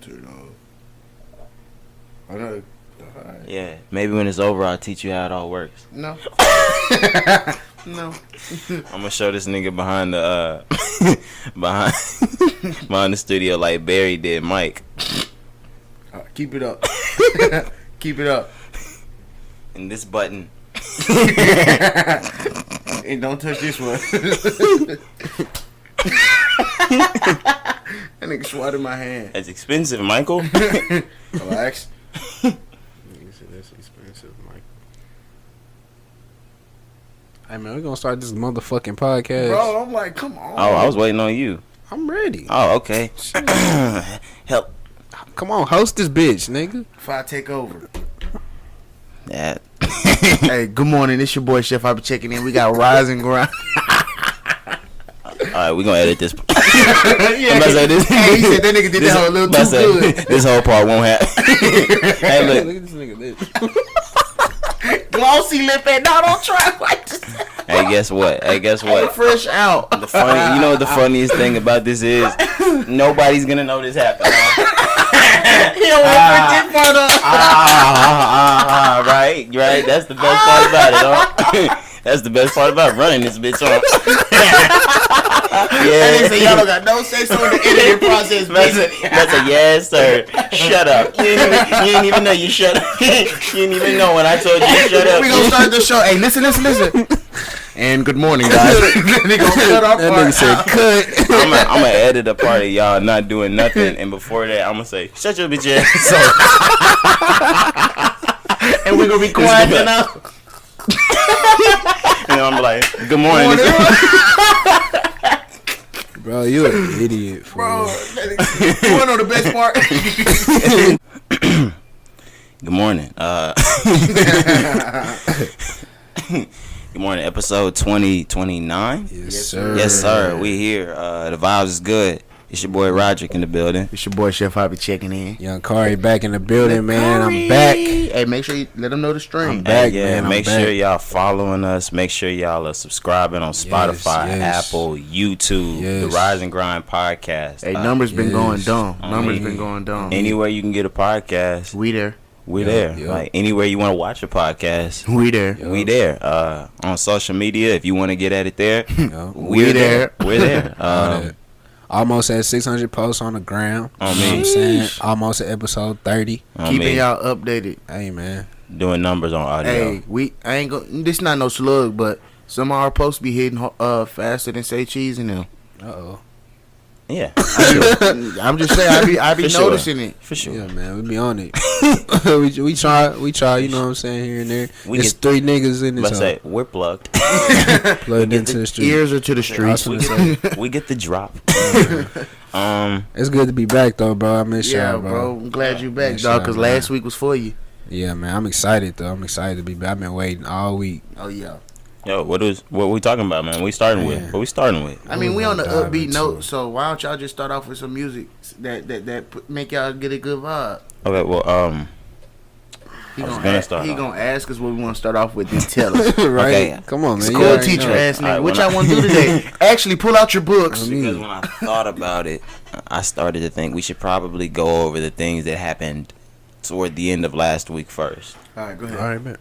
turn off. I know. Right. Yeah, maybe when it's over, I'll teach you how it all works. No. No. I'm gonna show this nigga behind the behind the studio like Barry did Mike. Keep it up. Keep it up. And this button. And don't touch this one. That nigga swatted my hand. That's expensive, Michael. Relax. That's expensive, Mike. Hey man, we're gonna start this motherfucking podcast. Bro, I'm like, come on. Oh, I was waiting on you. I'm ready. Oh, okay. Help. Come on, host this bitch, nigga. If I take over. Yeah. Hey, good morning. It's your boy Chef. I'll be checking in. We got Rise and Grind. Alright, we gonna edit this. Yeah, I'm about to say this. Hey, he said that nigga did that whole little too good. This whole part won't happen. Hey, look. Look at this nigga, bitch. Glossy lip and no, don't try like this. Hey, guess what? Fresh out. The funny, you know what the funniest thing about this is? Nobody's gonna know this happened. He don't want to put this part up. Right. That's the best part about it, huh? That's the best part about running this bitch on. Yeah. And they say y'all don't got no say so in the editing process, bitch. That's a yes, sir. Shut up. You didn't even know you shut up. You didn't even know when I told you to shut up. We gonna start the show. Hey, listen. And good morning, guys. They gonna cut off. That nigga said cut. I'm gonna edit a part of y'all not doing nothing, and before that, I'm gonna say, shut your bitch ass. So, and we gonna be quiet enough. and I'm like, good morning. Bro, you an idiot, bro. You wanna know the best part? Good morning. Good morning. Episode 2029. Yes, sir. Yes, sir. We here. The vibes is good. It's your boy Roderick in the building. It's your boy Chef. I'll be checking in. Young Kari back in the building, man. I'm back. Hey, make sure you let them know the stream. I'm back, yeah, man. Make sure y'all following us. Make sure y'all are subscribing on Spotify, yes. Apple, YouTube, the Rise and Grind podcast. Hey, numbers been going dumb. Numbers been going dumb. Anywhere you can get a podcast, we there. We're there. Like anywhere you want to watch a podcast, we there. We there. On social media, if you want to get at it there, we there. We're there. Almost at 600 posts on the gram. You know what I'm saying? Almost at episode 30. Keeping y'all updated. Hey, man. Doing numbers on audio. Hey, I ain't this not no slug, but some of our posts be hitting faster than say cheese in them. Uh-oh. Yeah. I'm just saying, I be noticing it. For sure. Yeah, man, we be on it. we try, you know what I'm saying, here and there. It's 3 niggas in this Let's say, we're plugged. Plugged into the street. Ears are to the streets. We get the drop. It's good to be back, though, bro. I miss y'all, bro. I'm glad you back, dog, because last week was for you. Yeah, man, I'm excited, though. I'm excited to be back. I've been waiting all week. Oh, yeah. Yo, what we talking about, man? What we starting with? I mean, we on the upbeat note, so why don't y'all just start off with some music that make y'all get a good vibe? Okay, well, he gonna ask us what we want to start off with and tell us. Right? Okay. Come on, man. School teacher ass nigga. What y'all want to do today? Actually, pull out your books. Because when I thought about it, I started to think we should probably go over the things that happened toward the end of last week first. All right, go ahead. All right, man.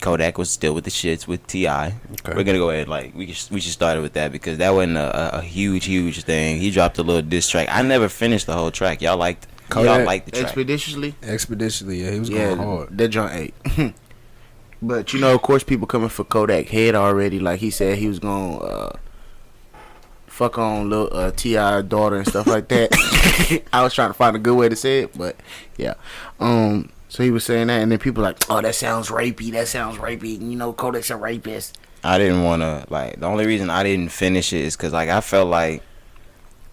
Kodak was still with the shits with T.I. Okay. We're gonna go ahead, like we should start it with that because that wasn't a huge thing. He dropped a little diss track. I never finished the whole track. Y'all liked the track. Expeditiously, yeah, he was going hard. That joint ate. But you know, of course, people coming for Kodak head already. Like he said, he was gonna fuck on little T.I. daughter and stuff like that. I was trying to find a good way to say it, but yeah. So he was saying that, and then people like, oh, that sounds rapey. You know, Kodak's a rapist. I didn't want to, like, the only reason I didn't finish it is because, like, I felt like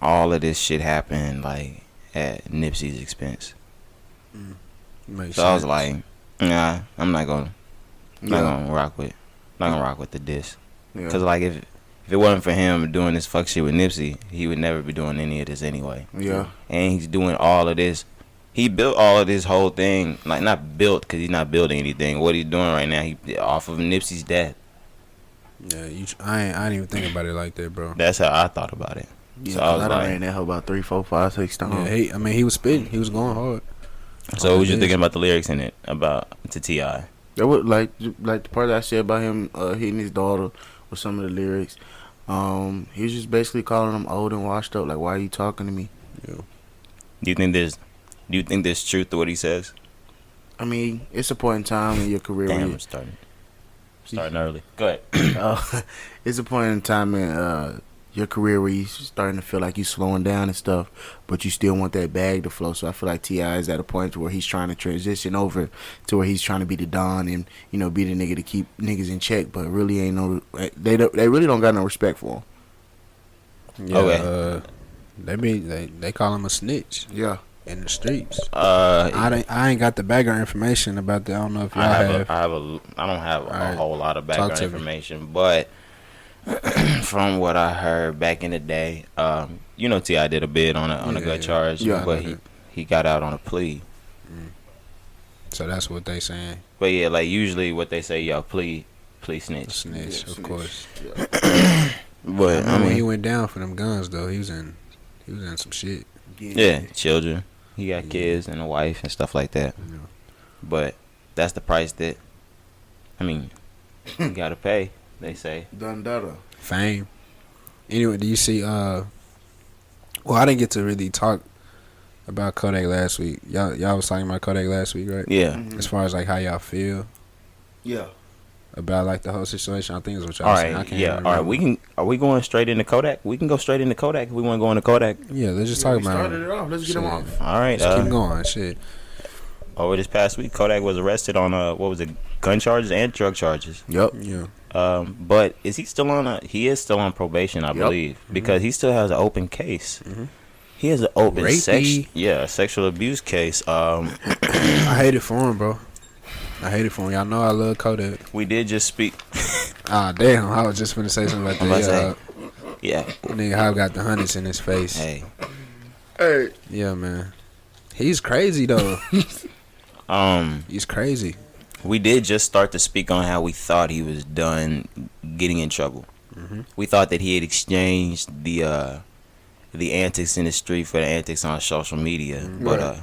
all of this shit happened, like, at Nipsey's expense. So I was like, nah, I'm not gonna rock with the diss. Because, like, if it wasn't for him doing this fuck shit with Nipsey, he would never be doing any of this anyway. Yeah. And he's doing all of this. He built all of this whole thing, like not built because he's not building anything. What he's doing right now, he off of Nipsey's death. Yeah, I didn't even think about it like that, bro. That's how I thought about it. Yeah, So I was I like, ran that hoe about 3, 4, 5, 6 times. Yeah, he was spitting. He was going hard. so what was you thinking about the lyrics in it about to T.I.? That was like the part that I said about him hitting his daughter with some of the lyrics. He was just basically calling him old and washed up. Like, why are you talking to me? Yeah. Do you think there's truth to what he says? I mean, it's a point in time in your career. Damn, where I'm starting early. Go ahead. it's a point in time in your career where you're starting to feel like you're slowing down and stuff, but you still want that bag to flow. So I feel like T.I. is at a point where he's trying to transition over to where he's trying to be the Don and, you know, be the nigga to keep niggas in check, but really ain't no. They really don't got no respect for him. Yeah, Okay. They call him a snitch. Yeah. In the streets. I I ain't got the background information about that. I don't know if y'all have. I don't have a Alright. whole lot of background information, but from what I heard back in the day, you know, T.I. did a bid on a good charge, but he got out on a plea. So that's what they saying. But yeah, like usually what they say, yo, plea snitch. Snitch, of course. Yeah. But I mean, when he went down for them guns though, he was in some shit. yeah, children. He got kids and a wife and stuff like that. Yeah. But that's the price that, I mean, you gotta pay. They say. Done data. Fame. Anyway, do you see? Well, I didn't get to really talk about Kodak last week. Y'all was talking about Kodak last week, right? Yeah. Mm-hmm. As far as like how y'all feel Yeah. about like the whole situation, I think is what y'all All saying. I right. can't Yeah. remember. All right. Are we going straight into Kodak? We can go straight into Kodak if we want to go into Kodak. Yeah, let's just Yeah, talk we about started it off. Let's get him Shit. off. All right. Just keep going. Shit. Over this past week, Kodak was arrested on what was it, gun charges and drug charges. Yep. Yeah. But is he still on? He is still on probation, I believe, because he still has an open case. He has an open Rapey. sexual abuse case. I hate it for him, bro. I hate it for him. Y'all know I love Kodak. We did just speak. Ah, damn. I was just finna say something like I'm about to that. yeah. Nigga, how got the hundreds in his face. Hey. Hey. Yeah, man. He's crazy, though. He's crazy. We did just start to speak on how we thought he was done getting in trouble. We thought that he had exchanged the antics in the street for the antics on social media, but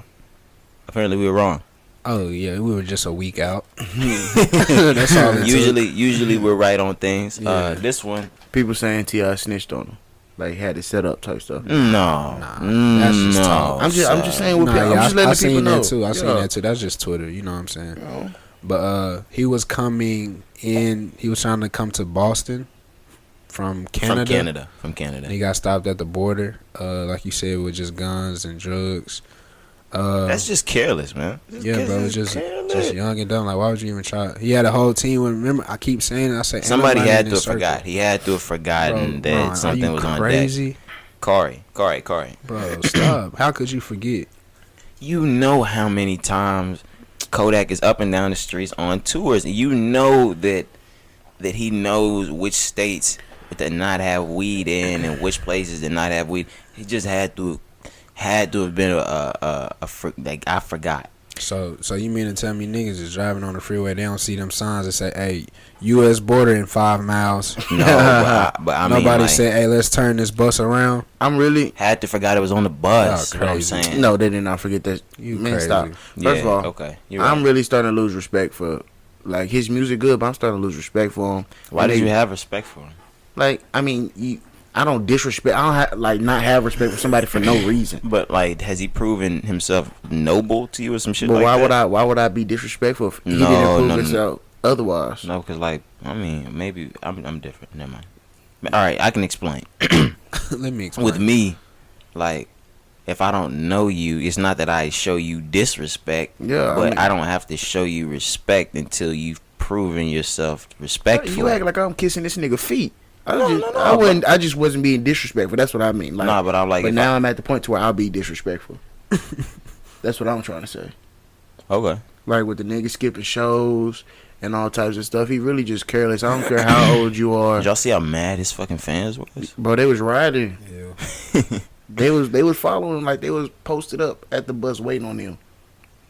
apparently we were wrong. Oh, yeah. We were just a week out. That's all it took. Usually we're right on things. Yeah. This one, People saying T.I. snitched on him. Like, had it set up type stuff. no, that's just talk. I'm just saying what Nah, people, yeah, I'm just letting I the people seen know. that too. I seen Yeah. that too. That's just Twitter. You know what I'm saying? You know? But he was coming in. He was trying to come to Boston from Canada. From Canada. And he got stopped at the border. Like you said, with just guns and drugs. That's just careless, man. Yeah, bro. It's just young and dumb. Like, why would you even try? He had a whole team. Remember, I keep saying it. I say Somebody everybody had in to this have forgot. circle. He had to have forgotten Bro, that Ron, something are you was on crazy? deck. Corey. Bro, stop. How could you forget? You know how many times Kodak is up and down the streets on tours. You know that he knows which states that not have weed in and which places that not have weed. He just had to have been like, I forgot. So you mean to tell me niggas is driving on the freeway, they don't see them signs that say, "Hey, U.S. border in 5 miles." No, but I mean, Nobody like, said, "Hey, let's turn this bus around." I'm really. had to forgot it was on the bus. Oh, You know what I'm crazy. saying? No, they did not forget that. You Man, crazy. stop. First of all, okay, you're right. I'm really starting to lose respect for, like, his music good, but I'm starting to lose respect for him. Why did you have respect for him? Like, I mean, I don't disrespect. I don't not have respect for somebody for no reason. But like, has he proven himself noble to you or some shit But like that? why would I be disrespectful if he No, didn't prove no, himself otherwise? No, because like, I mean, maybe I'm different. Never mind. All right, I can explain. Let me explain. With me, like, if I don't know you, it's not that I show you disrespect. Yeah, But I don't have to show you respect until you've proven yourself respectful. You act like I'm kissing this nigga feet. No, I just wasn't being disrespectful. That's what I mean. Like, Nah, but I'm like, but if now I'm at the point to where I'll be disrespectful. That's what I'm trying to say. okay. Like with the nigga skipping shows and all types of stuff, he really just careless. I don't care how old you are. Did y'all see how mad his fucking fans was? Bro, they was riding. Yeah. They was following him, like they was posted up at the bus waiting on him.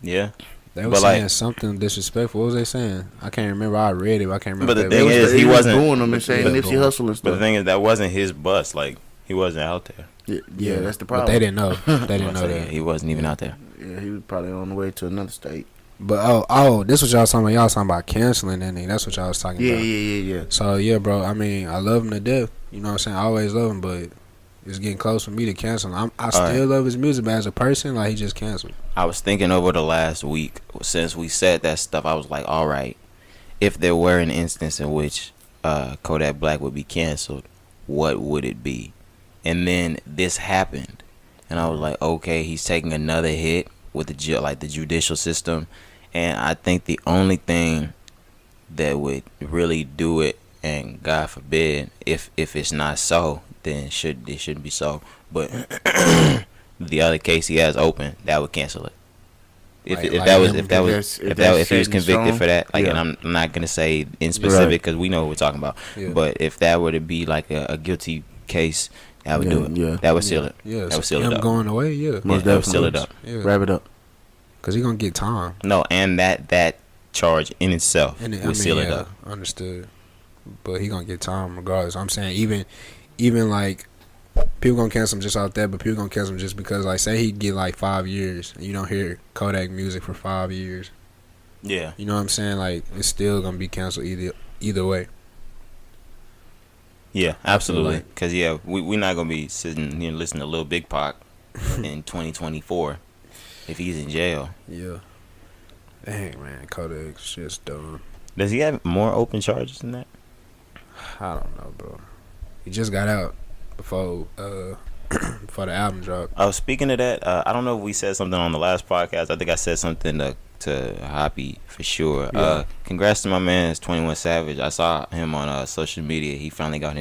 Yeah. They were But, saying like, something disrespectful. What was they saying? I can't remember. I read it, but I can't remember. But the what they thing was. is, he was wasn't booing them and saying Yeah, Nipsey booing. Hussle and But stuff. the thing is, that wasn't his bus. Like, he wasn't out there. Yeah, that's the problem. But they didn't know. They didn't know that. He wasn't even out there. Yeah, he was probably on the way to another state. But this what y'all was talking about. Y'all was talking about canceling that nigga. That's what y'all was talking about. Yeah. So yeah, bro. I mean, I love him to death. You know what I'm saying? I always love him, but it's getting close for me to cancel him. I still love his music, but as a person, like, he just canceled. I was thinking over the last week since we said that stuff. I was like, all right, if there were an instance in which Kodak Black would be canceled, what would it be? And then this happened, and I was like, okay, he's taking another hit with the judicial system, and I think the only thing that would really do it, and God forbid if it's not so, then it shouldn't be so. But the other case he has open, that would cancel it. If he was convicted for that, like, and I'm not gonna say in specific because we know what we're talking about. Yeah. But if that were to be like a guilty case, that would do it. Yeah. That would seal it. Yeah, that would seal it up. Going away, yeah. Most that would seal it up. Yeah. Wrap it up. Cause he gonna get time. No, and that charge in itself would seal it up. Understood. But he gonna get time regardless. I'm saying even like people gonna cancel him just out there, but people gonna cancel him just because, like, say he get like 5 years and you don't hear Kodak music for 5 years. Yeah. You know what I'm saying? Like, it's still gonna be canceled either way. Yeah, absolutely. Because we're not gonna be sitting here listening to Lil Big Pac in 2024 if he's in jail. Yeah. Dang, man, Kodak's just dumb. Does he have more open charges than that? I don't know, bro. He just got out before the album dropped. Oh, speaking of that, I don't know if we said something on the last podcast. I think I said something to Hoppy for sure. Yeah. Congrats to my man, 21 Savage. I saw him on social media. He finally got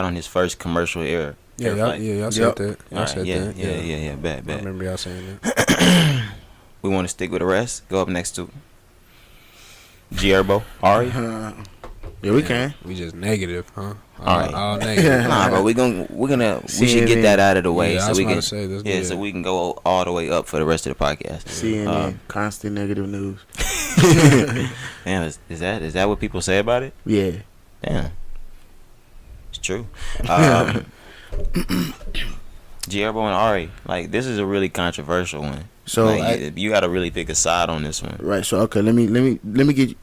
on his first commercial air. Yeah, y'all said that. Y'all said that. Yeah. Bet. I remember y'all saying that. We want to stick with the rest. Go up next to Herbo, Ari. Yeah, we can. We just negative, huh? All negative. Nah, bro, we should get that out of the way, so we can so we can go all the way up for the rest of the podcast. CNN, constant negative news. Damn, is that what people say about it? Yeah. Damn, it's true. Herbo and Ari, like, this is a really controversial one. So like, you got to really pick a side on this one. Right. So okay, let me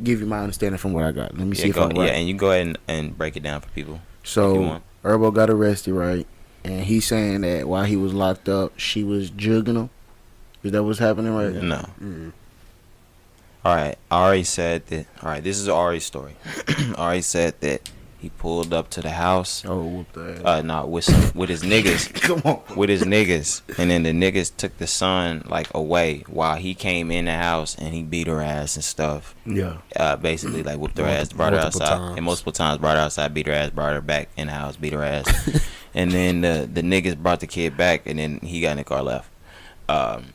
give you my understanding from what I got. Let me see if I'm right. Yeah, and you go ahead and break it down for people. So Herbo got arrested, right? And he's saying that while he was locked up, she was jugging him. Is that what's happening right now? No. Mm-hmm. All right. Ari said that. All right. This is Ari's story. Ari said that he pulled up to the house. Oh, whoop the ass. No, with his niggas. Come on. With his niggas, and then the niggas took the son like away while he came in the house and he beat her ass and stuff. Yeah. Basically, like, whooped her ass, brought her outside, and multiple times brought her outside, beat her ass, brought her back in the house, beat her ass, and then the niggas brought the kid back, and then he got in the car, left, and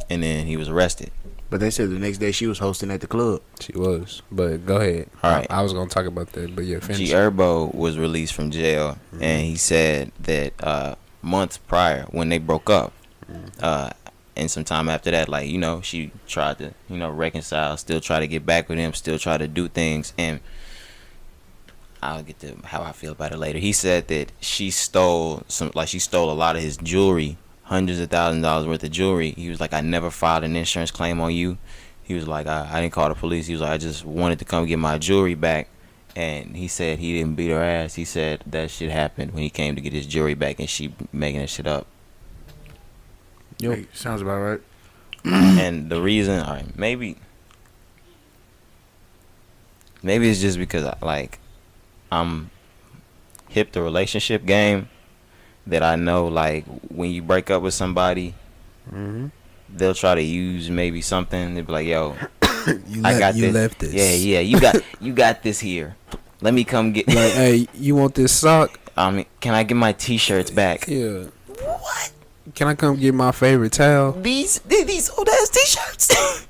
then he was arrested. But they said the next day she was hosting at the club. She was. But go ahead. All right. I was going to talk about that, but yeah, finish. Herbo was released from jail, and he said that months prior, when they broke up, and some time after that, like, you know, she tried to, you know, reconcile, still try to get back with him, still try to do things, and I'll get to how I feel about it later. He said that she stole a lot of his jewelry, hundreds of thousands of dollars worth of jewelry. He was like, I never filed an insurance claim on you. He was like, I didn't call the police. He was like, I just wanted to come get my jewelry back. And he said he didn't beat her ass. He said that shit happened when he came to get his jewelry back, and she making that shit up. Yep. Sounds about right. And the reason, all right, maybe it's just because I'm hip to relationship game, that I know, like, when you break up with somebody, they'll try to use maybe something. They'll be like, yo, I got this. Left this. Yeah, you got this here. Let me come get. Like, hey, you want this sock? I mean, can I get my t-shirts back? Yeah. What? Can I come get my favorite towel? These old ass t-shirts.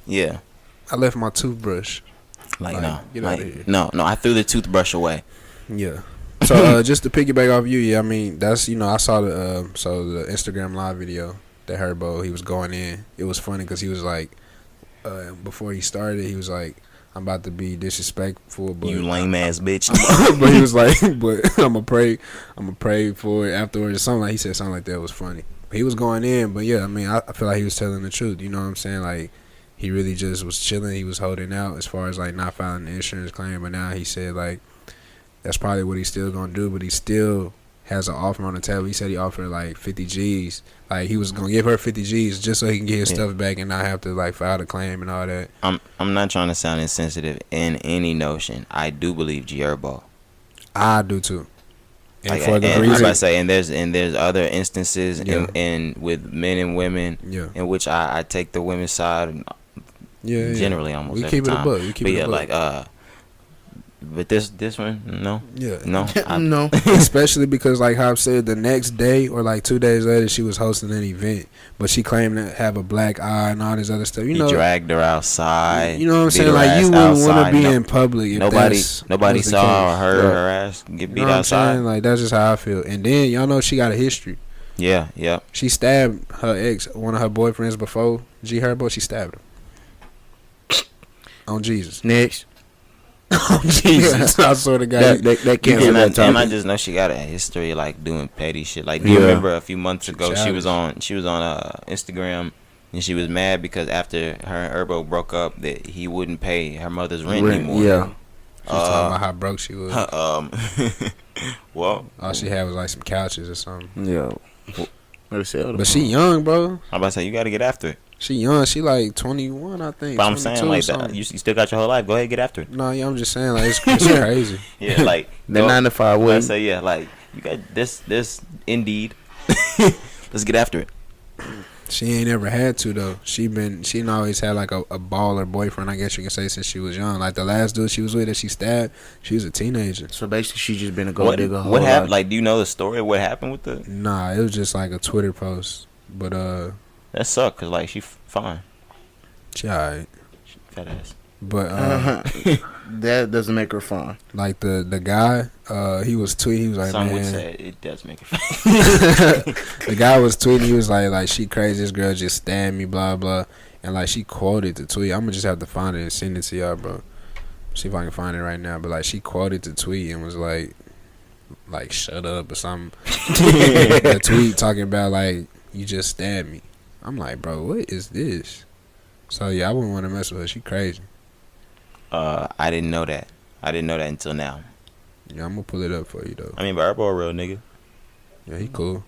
Yeah. I left my toothbrush. Like, no. Get out of here. No, I threw the toothbrush away. Yeah. So just to piggyback off you, yeah, I mean, that's, you know, I saw the Instagram live video that Herbo, he was going in. It was funny because he was like, before he started, he was like, I'm about to be disrespectful, but You lame ass bitch. but he was like, but I'm gonna pray for it afterwards. Something like he said something like that was funny. He was going in, but yeah, I mean, I feel like he was telling the truth. You know what I'm saying? Like he really just was chilling. He was holding out as far as like not filing the insurance claim. But now he said like that's probably what he's still gonna do. But he still has an offer on the table. He said he offered like 50 G's. Like he was gonna give her 50 G's just so he can get his stuff back and not have to like file the claim and all that. I'm not trying to sound insensitive in any notion. I do believe Herbo. I do too. And like, for the and reason, I say, and there's other instances in with men and women in which I take the women's side. Generally, almost we every keep it time. a book. We keep but it yeah, a book. like but this one, no, no, no. Especially because, like Hop said, the next day or like 2 days later, she was hosting an event, but she claimed to have a black eye and all this other stuff. You know, dragged her outside. You know what I'm saying? Like you wouldn't want to be in public. If nobody saw or heard her ass get beat outside. Like that's just how I feel. And then y'all know she got a history. Yeah. She stabbed her ex, one of her boyfriends before Herbo. She stabbed him. On Jesus. Next. Oh Jesus! I swear to God, that can't be that time. I just know she got a history like doing petty shit. Like, do you remember a few months ago she was on Instagram and she was mad because after her and Herbo broke up that he wouldn't pay her mother's rent anymore. Yeah, she was talking about how broke she was. Well, all she had was like some couches or something. Yeah, but she young, bro. I'm about to say you got to get after it. She young. She like 21, I think. But I'm saying like that. You still got your whole life. Go ahead, get after it. No, yeah, I'm just saying like it's crazy. Yeah, like the 9 to 5 way. I say yeah, like you got this Indeed. Let's get after it. She ain't ever had to though. She always had like a baller boyfriend, I guess you can say, since she was young. Like the last dude she was with that she stabbed, she was a teenager. So basically, she just been a gold digger. What happened? Like, do you know the story? What happened with the? Nah, it was just like a Twitter post, but that sucked cause like she fine. She alright. Fat ass. But that doesn't make her fun. Like the guy, he was tweeting. He was like, some man, would say it does make her fun. The guy was tweeting. He was like she crazy. This girl just stabbed me. Blah blah. And like she quoted the tweet. I'm gonna just have to find it and send it to y'all, bro. See if I can find it right now. But like she quoted the tweet and was like shut up or something. The tweet talking about like you just stabbed me. I'm like, bro, what is this? So yeah, I wouldn't want to mess with her. She crazy. I didn't know that. I didn't know that until now. Yeah, I'm gonna pull it up for you though. I mean, but Herbo a real nigga. Yeah, he cool.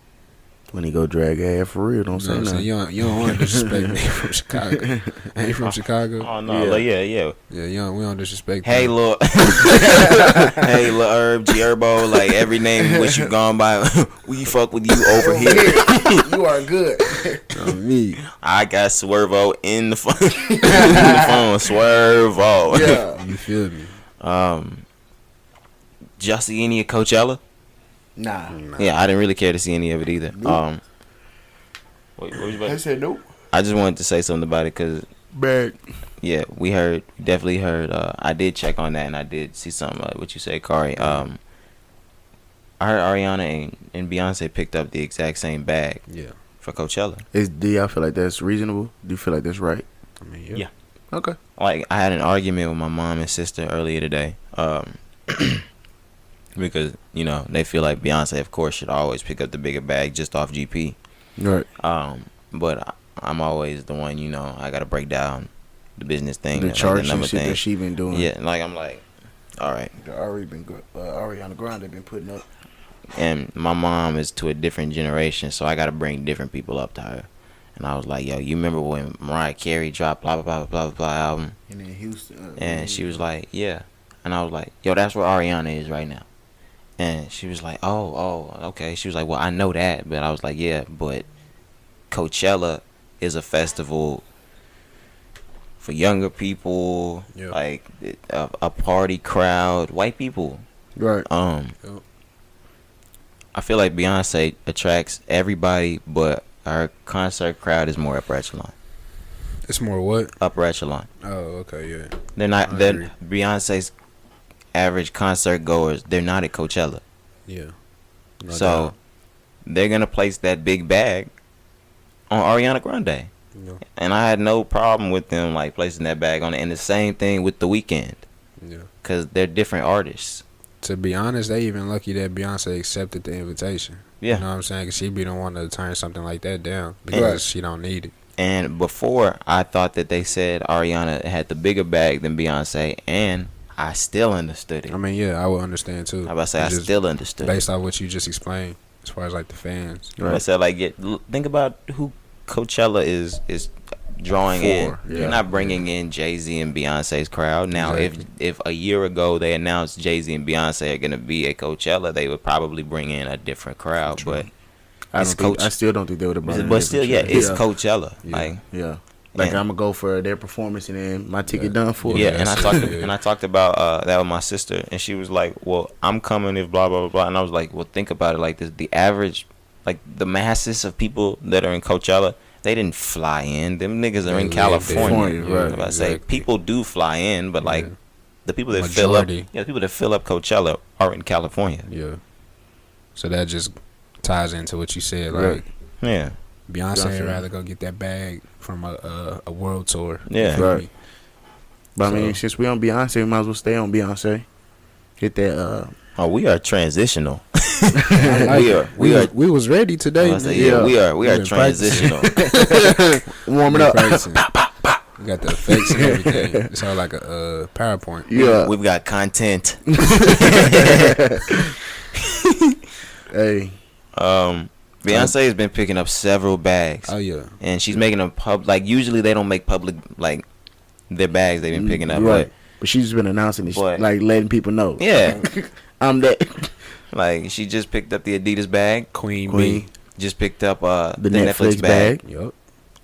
When he go drag ass for real, don't say nothing. You don't want to disrespect me from Chicago. Ain't from Chicago? Oh no, yeah. Yeah, we don't disrespect. Hey, Lil Herb, Herbo, like every name which you gone by, we fuck with you over here. You are good. Me. I got Swervo in the phone. Swervo. Yeah, you feel me? Did y'all see any of Coachella? Nah. Yeah, I didn't really care to see any of it either. Nope. What was you about? I said nope. I just wanted to say something about it because, yeah, we definitely heard. I did check on that and I did see something. What you say, Kari? I heard Ariana and Beyonce picked up the exact same bag. Yeah. For Coachella. Do y'all feel like that's reasonable? Do you feel like that's right? I mean, yeah. Okay. Like I had an argument with my mom and sister earlier today. Because, you know, they feel like Beyonce, of course, should always pick up the bigger bag just off GP. Right. But I'm always the one, you know, I got to break down the business thing. The charts and shit that she been doing. Yeah, like, I'm like, all right. Ariana Grande been putting up. And my mom is to a different generation, so I got to bring different people up to her. And I was like, yo, you remember when Mariah Carey dropped blah, blah, blah, blah, blah album? And then Houston. And she was like, yeah. And I was like, yo, that's where Ariana is right now. And she was like, oh, okay. She was like, well, I know that. But I was like, yeah, but Coachella is a festival for younger people, like a party crowd, white people. Right. I feel like Beyonce attracts everybody, but her concert crowd is more upper echelon. It's more what? Upper echelon. Oh, okay, yeah. They're Beyonce's average concert goers, they're not at Coachella. Yeah. So they're gonna place that big bag on Ariana Grande. Yeah. And I had no problem with them like placing that bag on it. And the same thing with The Weeknd. Yeah. Because they're different artists. To be honest, they even lucky that Beyonce accepted the invitation. Yeah. You know what I'm saying? Because she be the one to turn something like that down because she don't need it. And before, I thought that they said Ariana had the bigger bag than Beyonce, and I still understood it. I mean, yeah, I would understand too. I about to say I still understood based off what you just explained, as far as like the fans. Right. I said like, think about who Coachella is drawing in. Yeah. You're not bringing in Jay-Z and Beyonce's crowd. Now, if a year ago they announced Jay-Z and Beyonce are gonna be at Coachella, they would probably bring in a different crowd. True. But I still don't think they would have brought it. But still, it's Coachella. Yeah. Like I'm gonna go for their performance and then my ticket done for. Yeah, and I talked about that with my sister, and she was like, "Well, I'm coming if blah blah blah blah," and I was like, "Well, think about it like this: the average, like the masses of people that are in Coachella, they didn't fly in. Them niggas are in California. Right? I say people do fly in, but like the people that fill up Coachella are in California. Yeah. So that just ties into what you said, like Beyonce would rather go get that bag from a world tour. Yeah, right. But I mean, since we on Beyonce, we might as well stay on Beyonce. Get that. We are transitional. We was ready today. We are transitional. Warm it up. We got the effects and everything. It's all like a PowerPoint. Yeah, we've got content. Hey. Beyonce has been picking up several bags. Oh yeah, and she's making them like usually they don't make public like their bags they've been picking up, right? But she's been announcing this, like letting people know. Yeah, I'm that. Like she just picked up the Adidas bag. Queen B just picked up the Netflix bag. Yup.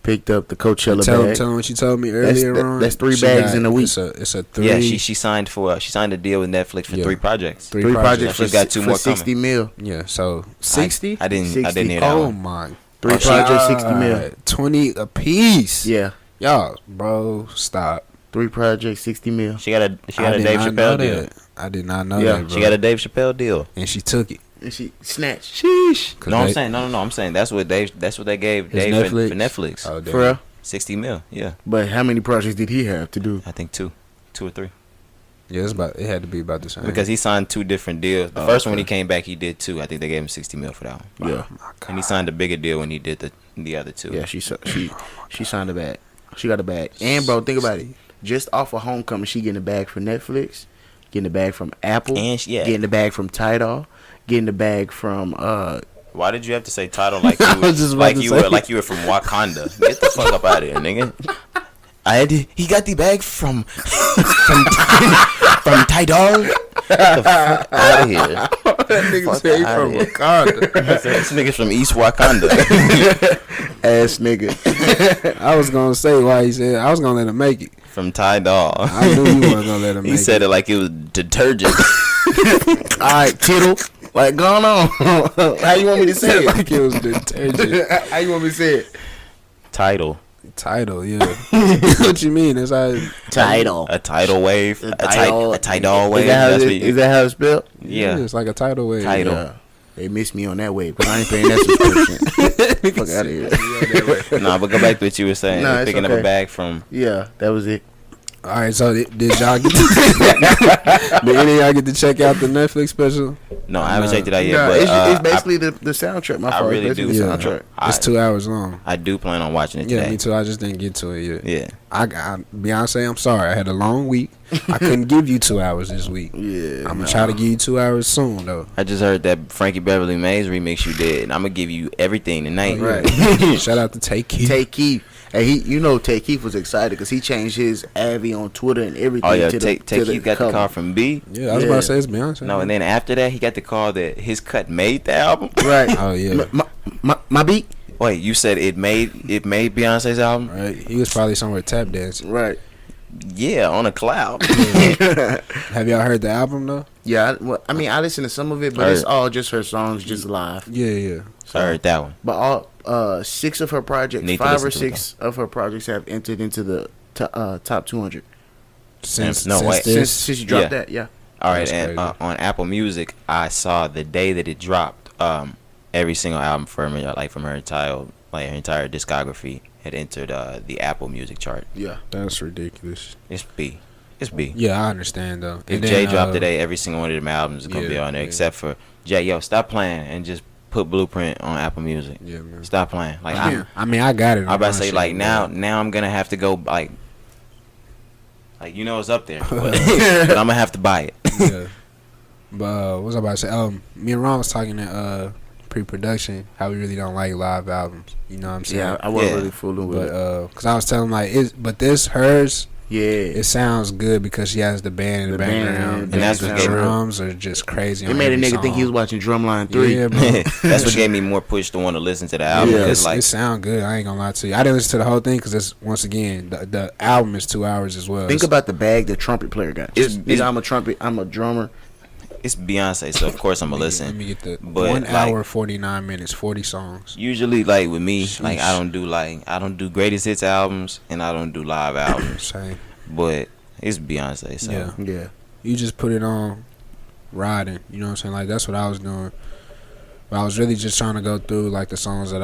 Picked up the Coachella bag. Tell them what you told me earlier on. That's 3 bags in a week. It's a 3. Yeah, she signed a deal with Netflix for 3 projects. 3 projects. She's got 2 more 60 mil. Yeah, so 60. I didn't hear that. Oh one. my. 3 projects, 60 mil. 20 a piece. Yeah. Y'all, bro, stop. 3 projects, 60 mil. She got a Dave Chappelle deal. I did not know that, bro. She got a Dave Chappelle deal, and she took it. And she snatched. Sheesh. No, I'm saying no. I'm saying that's what they gave Dave for Netflix. Oh, for real? 60 mil. Yeah. But how many projects did he have to do? I think 2 or 3. Yeah, it had to be about the same. Because he signed 2 different deals. The first one when he came back, he did 2. I think they gave him 60 mil for that one. Yeah. Oh, and he signed a bigger deal when he did the other 2. Yeah, she signed a bag. She got a bag. And bro, think about it. Just off of Homecoming, she getting a bag from Netflix, getting a bag from Apple, and getting a bag from Tidal, getting a bag from Why did you have to say Tidal like you were from Wakanda? Get the fuck up out of here, nigga. He got the bag from Tidal. Get the fuck out of here. That nigga say he from Wakanda. This nigga's from East Wakanda. Ass nigga. I was gonna say why he said I was gonna let him make it. From Tidal. I knew you weren't gonna let him make it. He said it like it was detergent. Alright, tittle. Like, going on. How you want me to say it? Like it was detergent. How you want me to say it? Tidal, yeah. What you mean? It's like Tidal. A tidal wave. A tidal wave. Is that how it's spelled? Yeah. It's like a tidal wave. Tidal. Yeah. They missed me on that wave, but I ain't paying that subscription. Fuck out of here. Nah, but go back to what you were saying. Nah, picking up a bag from. Yeah, that was it. All right, so did y'all get? Did any of y'all get to check out the Netflix special? No, I haven't checked it out yet. No, but it's basically the soundtrack. My fault. I really do. The soundtrack. It's 2 hours long. I do plan on watching it today. Yeah, me too. I just didn't get to it yet. Yeah. I Beyonce, I'm sorry. I had a long week. I couldn't give you 2 hours this week. Yeah. I'm going to try to give you 2 hours soon, though. I just heard that Frankie Beverly Maze remix you did, and I'm going to give you everything tonight. Oh, yeah. Right. Shout out to Take Keith. Take Keith. And Take Keith was excited because he changed his Avi on Twitter and everything. Oh, yeah. Take Keith got the call from B. Yeah, I was about to say it's Beyonce. No, and then after that, he got the call that his cut made the album. Right. Oh, yeah. My beat? Wait, you said it made Beyonce's album? Right. He was probably somewhere tap dancing. Right. Yeah, on a cloud. Have y'all heard the album, though? Yeah. I mean, I listened to some of it, but it's all just her songs, just live. Yeah. So, I heard that one. But all 6 of her projects, 5 or 6 of her projects have entered into the top 200. Since you dropped that, yeah. All right, and on Apple Music, I saw the day that it dropped. Every single album from her, like from her like her entire discography had entered the Apple Music chart. Yeah. That's ridiculous. It's B. It's B. Yeah, I understand though. If Jay dropped today, every single one of them albums is gonna be on there, yeah. except for Jay. Yo, stop playing and just put Blueprint on Apple Music. Yeah, man. Stop playing. Like I mean, I got it. I'm about to say like now I'm gonna have to go like you know it's up there, but I'm gonna have to buy it. Yeah. But what was I about to say? Me and Ron was talking at pre-production how we really don't like live albums. You know what I'm saying? Yeah, I wasn't really fooling with it. Because I was telling him like, hers. Yeah, it sounds good because she has the band in the background, and that's what the drums are just crazy. It made a nigga think he was watching Drumline 3. Yeah, bro. That's what gave me more push to want to listen to the album. Yeah, like, it sound good. I ain't gonna lie to you. I didn't listen to the whole thing because it's once again the album is 2 hours as well. Think about the bag the trumpet player got. I'm a drummer. It's Beyonce, so of course I'm gonna listen. Let me get the but 1 hour 49 minutes, 40 songs. Usually, like with me, Sheesh. like I don't do greatest hits albums and I don't do live albums. Same. But it's Beyonce, so yeah. You just put it on riding. You know what I'm saying? Like that's what I was doing. But I was really just trying to go through like the songs that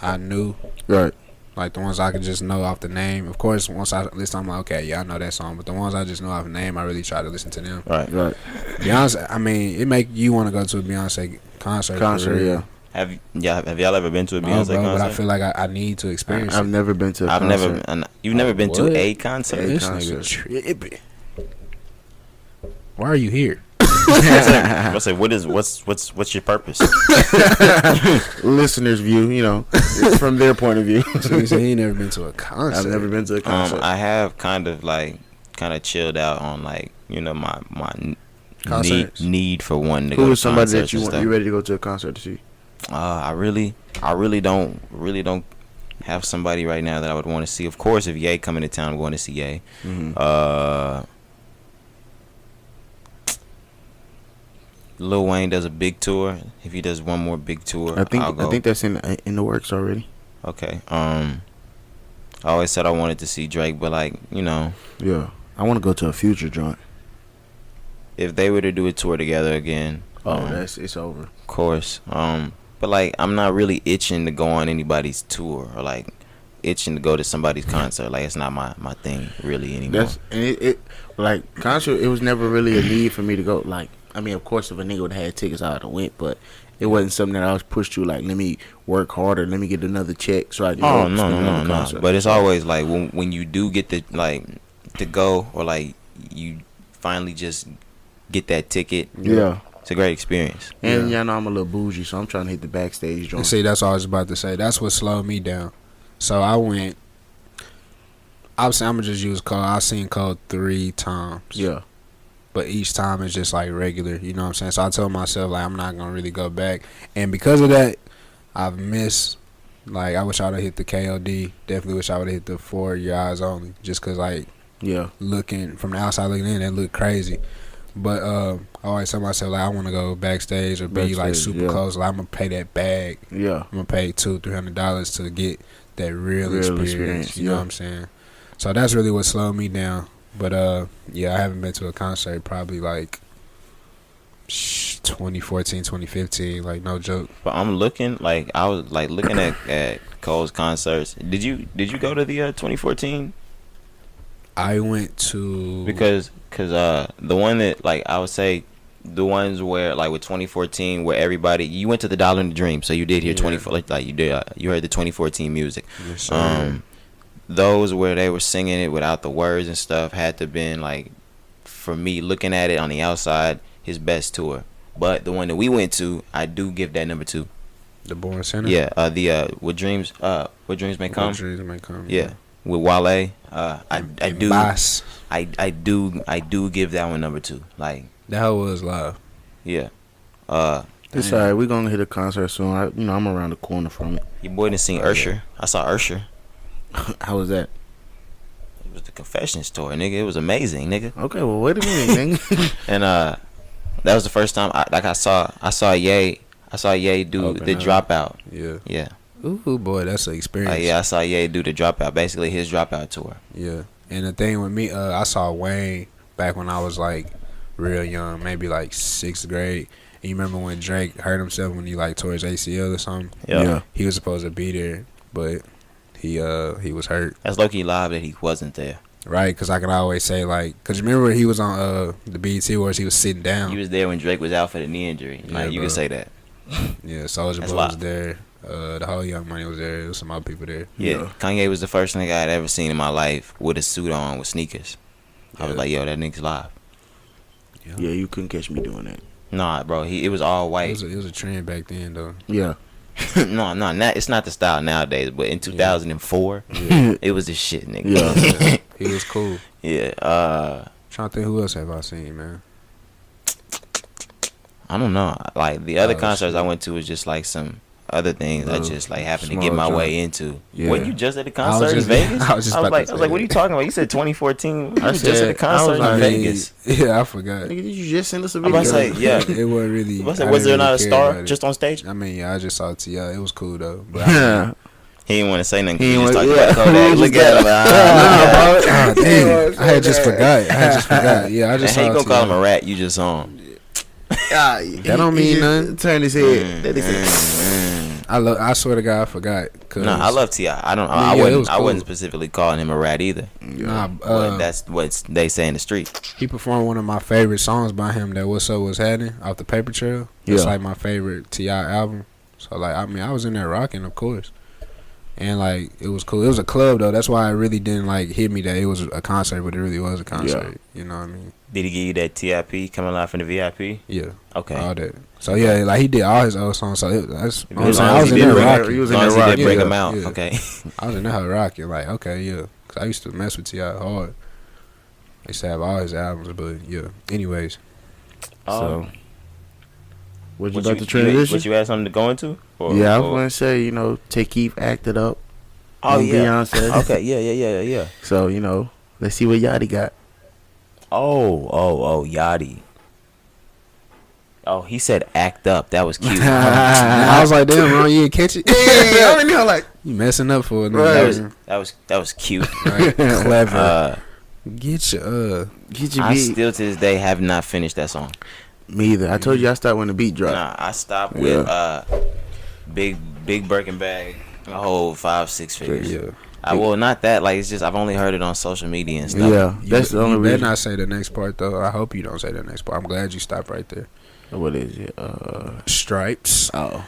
I knew. Right. Like the ones I could just know off the name. Of course, once I listen, I'm like, okay, yeah, I know that song. But the ones I just know off the name, I really try to listen to them. Right. Beyonce, I mean, it make you want to go to a Beyonce concert. Yeah. Have y'all ever been to a Beyonce concert? But I feel like I need to experience it. I've never been to a concert. You've never been What? to a concert? This nigga Why are you here? I say, what's your purpose? Listeners' view, you know, it's from their point of view. So he said he ain't never been to a concert. I've never been to a concert. I have kind of chilled out on like, you know, my need for one to go to concerts. Who is somebody that you ready to go to a concert to see? I really don't have somebody right now that I would want to see. Of course, if Ye coming to town, I'm going to see Ye. Mm-hmm. Lil Wayne does a big tour. If he does one more big tour, I I'll go. think that's in the works already. Okay. I always said I wanted to see Drake, but like, you know, yeah, I want to go to a Future joint. If they were to do a tour together again, it's over. Of course. But like, I'm not really itching to go on anybody's tour or like itching to go to somebody's concert. Like, it's not my thing really anymore. It like concert. It was never really a need for me to go. Like, I mean, of course, if a nigga would have had tickets, I would have went, but it wasn't something that I was pushed to. Like, let me work harder, let me get another check, so I can go to another concert. But it's always like when you do get to go, or like you finally just get that ticket. Yeah, it's a great experience. And y'all know I'm a little bougie, so I'm trying to hit the backstage joint. See, that's what I was about to say. That's what slowed me down. So I went. Obviously, I'm gonna just use Cole. I've seen Cole 3 times. Yeah. But each time it's just like regular, you know what I'm saying? So I told myself like I'm not gonna really go back, and because of that, I've missed. Like, I wish I would have hit the KOD. Definitely wish I would have hit the 4 Your Eyes Only, just cause like looking from the outside looking in, that looked crazy. But I always tell myself like I want to go backstage or be like super close. Like, I'm gonna pay that bag. Yeah, I'm gonna pay $200-$300 to get that real experience. You know what I'm saying? So that's really what slowed me down. But I haven't been to a concert probably like 2014, 2015, like no joke. But I'm looking like I was like looking at Cole's concerts. Did you go to the 2014? I went to because the one that like I would say the ones where like with 2014 where everybody you went to the Dollar and the Dream, so you did hear 24 like you did you heard the 2014 music. Yes, those where they were singing it without the words and stuff had to been like, for me looking at it on the outside, his best tour. But the one that we went to, I do give that number 2. The Born Center. Yeah, the What Dreams May Come. What Dreams May Come. Yeah, with Wale. I do. Bass. I do give that one number 2. Like, that was live. Yeah. It's alright. We're gonna hit a concert soon. I'm around the corner from it. Your boy didn't sing Usher. Yeah. I saw Usher. How was that? It was the Confessions tour, nigga. It was amazing, nigga. Okay, well, wait a minute, nigga. And that was the first time I saw Ye do the Dropout. Yeah. Yeah. Ooh, boy, that's an experience. Yeah, I saw Ye do the Dropout, basically his Dropout tour. Yeah. And the thing with me, I saw Wayne back when I was like real young, maybe like 6th grade. And you remember when Drake hurt himself when he like tore his ACL or something? Yeah. He was supposed to be there. but he was hurt. That's low-key live that he wasn't there. Right, because I can always say, like, because remember he was on the BET Awards, he was sitting down. He was there when Drake was out for the knee injury. Like, you can say that. Yeah, Soulja Boy was there. The whole Young Money was there. There was some other people there. Yeah, Kanye was the first nigga I'd ever seen in my life with a suit on with sneakers. I was like, yo, that nigga's live. Yeah, you couldn't catch me doing that. Nah, bro, it was all white. It was a trend back then, though. Yeah. no, it's not the style nowadays, but in 2004, it was the shit, nigga. Yeah. He was cool. Yeah. Trying to think who else have I seen, man. I don't know. Like the other concerts I went to was just like some other things I just like happened to get my way into. Yeah. Weren't you just at the concert in Vegas? I was like, what are you talking about? You said 2014. I was just at the concert in Vegas. Yeah, I forgot. Nigga, did you just send us a I'm video? about to say, yeah. It wasn't really. Was there not a star just on stage? I mean, yeah, I just saw T.I. It was cool though. But he didn't want to say nothing. He He just didn't talked want- about Kodak. Look at him. God damn, I had just forgot. Yeah, I just Hey, saw you gonna call him T.I. a rat? You just saw him. That don't mean nothing. Turn his head. That nigga- I swear to God, I forgot. No, I love T.I. I don't. I mean, yeah, I wasn't specifically calling him a rat either. Nah, But that's what they say in the street. he performed one of my favorite songs by him. That What's Up Was Happening off the Paper Trail. It's Yeah. like my favorite T.I. album. So like, I mean, I was in there rocking, of course. And like, it was cool. It was a club though. That's why it really didn't like hit me that it was a concert, but it really was a concert. You know what I mean? Did he give you that TIP coming live from the VIP? Yeah. Okay. All that. So yeah, like he did all his old songs. So that's. As long as I was he in did there bring- rocking. He was as in long as there he did rocking. bring Yeah, him out. yeah. Okay. I was in there rocking. Like, okay, yeah. Cause I used to mess with T.I. hard. I used to have all his albums, but yeah. Anyways, So, would you What like to transition? What you had something to go into? Yeah, I was gonna say, Take Keith acted up. Oh on yeah. Beyonce. Okay. Yeah. So let's see what Yachty got. Oh, Yachty. Oh, he said act up. That was cute. I was like, damn, Ron, you didn't catch it. Yeah, I already know. Like, You messing up for it. Right. That was cute. Right. Clever. get your I beat. still to this day have not finished that song. Me either. I told you I stopped when the beat dropped. Nah, I stopped with big Birkin bag, a whole 5-6 figures. Yeah. Well, not that. Like, it's just I've only heard it on social media and stuff. Yeah, that's the only You better reason. not say the next part though. I hope you don't say the next part. I'm glad you stopped right there. What is it? Stripes. Oh,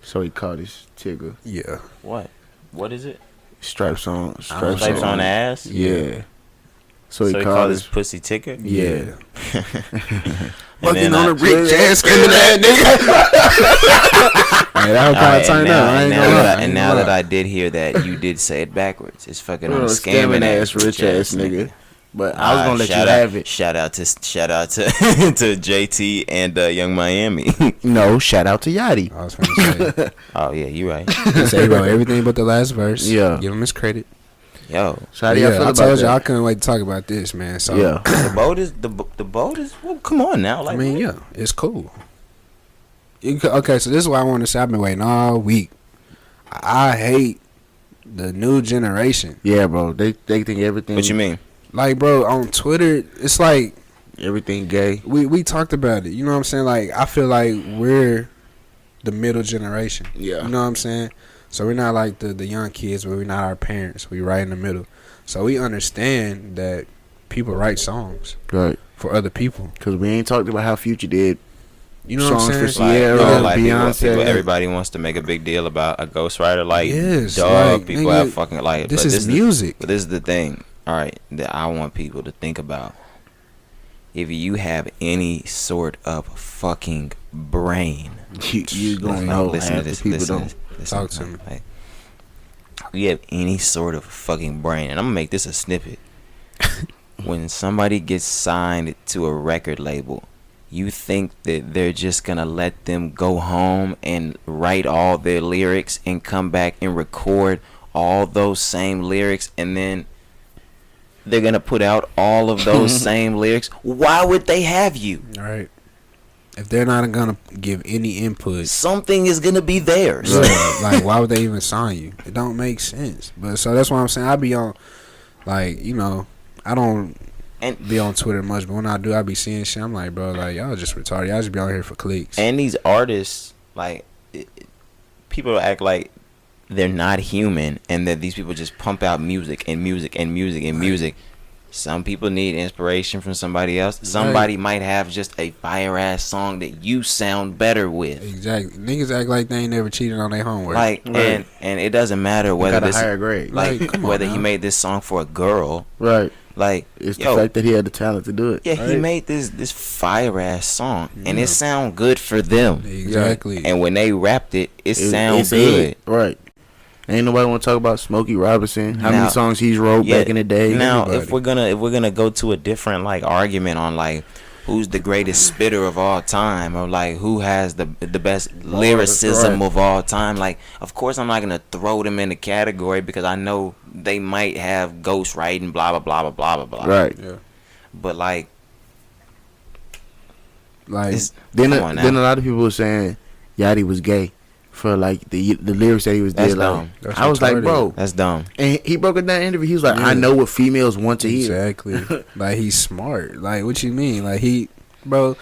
so he called his Tigger Yeah. What is it? stripes on Stripes on the ass. Yeah. So So he called called his his pussy ticker. yeah. And then on I- a rich ass screaming that nigga. Hey, that Alright, was kind of turned up. I ain't gonna lie. and now that I did hear that you did say it backwards, it's fucking on a scamming ass rich ass nigga. But I was gonna let you shout have it. Shout out to to JT and Young Miami. No, shout out to Yachty. I was finna say. Oh yeah, you right. He said he wrote everything but the last verse. Yeah. Give him his credit. Yo, So how do y'all feel I about told you I that? couldn't wait to talk about this, man. So Yeah. the boat is. Well, come on now. Like, I mean, yeah, it's cool. Okay, so this is what I want to say. I've been waiting all week. I hate the new generation. Yeah, bro. They think everything. What you mean? Like, bro, on Twitter, it's like Everything gay. we talked about it. You know what I'm saying? Like, I feel like we're the middle generation. Yeah. You know what I'm saying? So we're not like the young kids, but we're not our parents. We right in the middle. So we understand that people write songs Right. for other people. Because we ain't talked about how Future did. You know what I'm Songs saying? for Sierra, Beyonce. everybody wants to make a big deal about a ghostwriter. Like, Yes, dog, like, people nigga, have fucking like. This but is music. But this is the thing. All right, that I want people to think about. If you have any sort of fucking brain, You gonna like, know listen half to this. the people Listen, don't. listen, Talk to me. Like, you have any sort of fucking brain, and I'm gonna make this a snippet. When somebody gets signed to a record label, you think that they're just gonna let them go home and write all their lyrics and come back and record all those same lyrics, and then they're gonna put out all of those same lyrics? Why would they have you? All right. If they're not gonna give any input, Something is gonna be theirs. like why would they even sign you? It don't make sense. But so that's why I'm saying I be on, like, you know, I don't And be on Twitter much, but when I do, I be seeing shit. I'm like, bro, like y'all just retarded. Y'all just be on here for clicks. And these artists, like, people act like they're not human, and that these people just pump out music and music and music and music. Some people need inspiration from somebody else. Somebody might have just a fire ass song that you sound better with. Exactly. Niggas act like they ain't never cheated on their homework. Like, and it doesn't matter whether this higher grade. Like whether he made this song for a girl. Right. Like, it's the fact that he had the talent to do it. Yeah, he made this fire ass song, and it sound good for them. Exactly. And when they rapped it, it sounds good. Right. Ain't nobody want to talk about Smokey Robinson. How many songs he's wrote back in the day? Now, if we're gonna go to a different like argument on like who's the greatest spitter of all time, or like who has the best lyricism of all time, like of course I'm not gonna throw them in the category because I know they might have ghostwriting, blah blah blah blah blah blah blah. Right. Yeah. But like then a lot of people were saying Yachty was gay for like the lyrics that he was That's did. dumb. Like, I was like, bro, that's dumb. And he broke it down in the interview. He was like, I know what females want to hear. Exactly. Like, he's smart. Like, what you mean? Like, bro,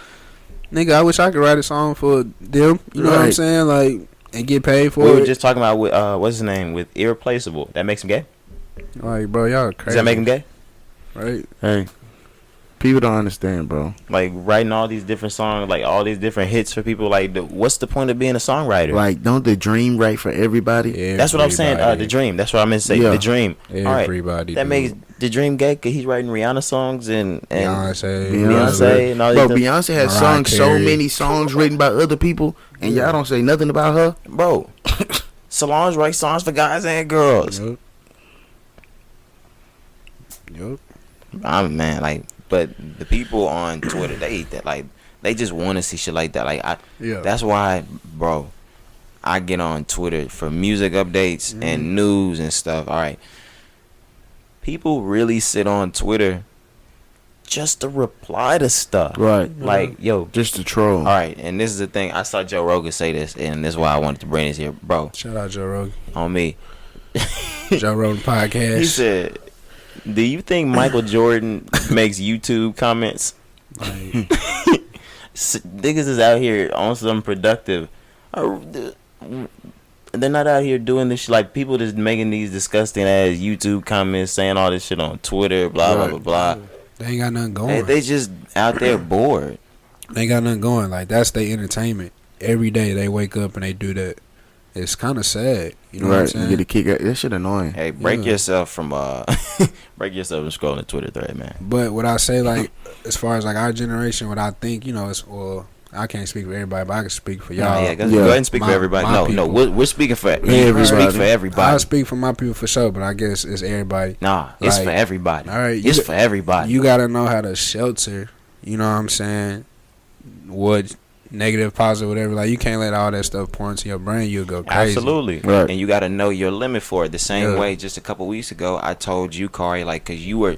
nigga, I wish I could write a song for them. You know what I'm saying? Like, and get paid for it. We were just talking about with what's his name, with Irreplaceable. That makes him gay? Like, bro, y'all crazy. Does that make him gay? Right. Hey, people don't understand, bro. Like, writing all these different songs, like all these different hits for people. Like, what's the point of being a songwriter? Like, don't the dream write for everybody? That's what I'm saying. The dream. That's what I meant to say. The dream. Everybody. That makes the dream gay because he's writing Rihanna songs and Beyonce and all bro, these Beyonce has sung so many songs written by other people, and y'all don't say nothing about her, bro. Solange writes songs for guys and girls. Yup. I'm man, like, but the people on Twitter, they just want to see shit like that. Like, that's why, bro, I get on Twitter for music updates and news and stuff. All right, people really sit on Twitter just to reply to stuff, right? Like, yo, just to troll. All right, and this is the thing. I saw Joe Rogan say this, and this is why I wanted to bring this here, bro. Shout out Joe Rogan. On me. Joe Rogan podcast. He said, do you think Michael Jordan makes YouTube comments? Like, niggas is out here on some productive. They're not out here doing this shit. Like, people just making these disgusting ass YouTube comments, saying all this shit on Twitter, blah blah blah blah. They ain't got nothing going. They just out there bored. They ain't got nothing going. Like, that's their entertainment. Every day they wake up and they do that. It's kind of sad. You know what I'm saying? You get a kick out. That shit annoying. Hey, break yourself from scrolling Twitter thread, man. But what I say, like, as far as like our generation, what I think, you know, is, well, I can't speak for everybody, but I can speak for y'all. Go ahead and speak for everybody. No, we're speaking for everybody. Speak for everybody. I speak for my people for sure, but I guess it's everybody. Nah, it's for everybody. All right, it's for everybody. You gotta know how to shelter. You know what I'm saying? What negative, positive, whatever. Like, you can't let all that stuff pour into your brain. You'll go crazy. Absolutely. Right. And you got to know your limit for it. The same way, just a couple weeks ago, I told you, Kari, like, because you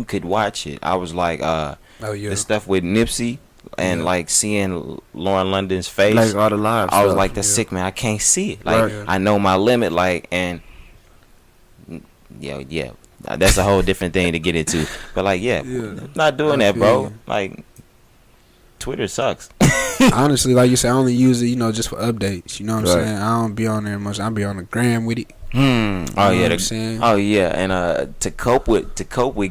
could watch it. I was like, the stuff with Nipsey and like seeing Lauren London's face, like all the live I was stuff. like, that's sick, man. I can't see it. Like, I know my limit. Like, and yeah, that's a whole different thing to get into. But like, not doing that, bro. Like, Twitter sucks. Honestly, like you said, I only use it, you know, just for updates. You know what I'm saying? I don't be on there much. I be on the gram with it. And to cope with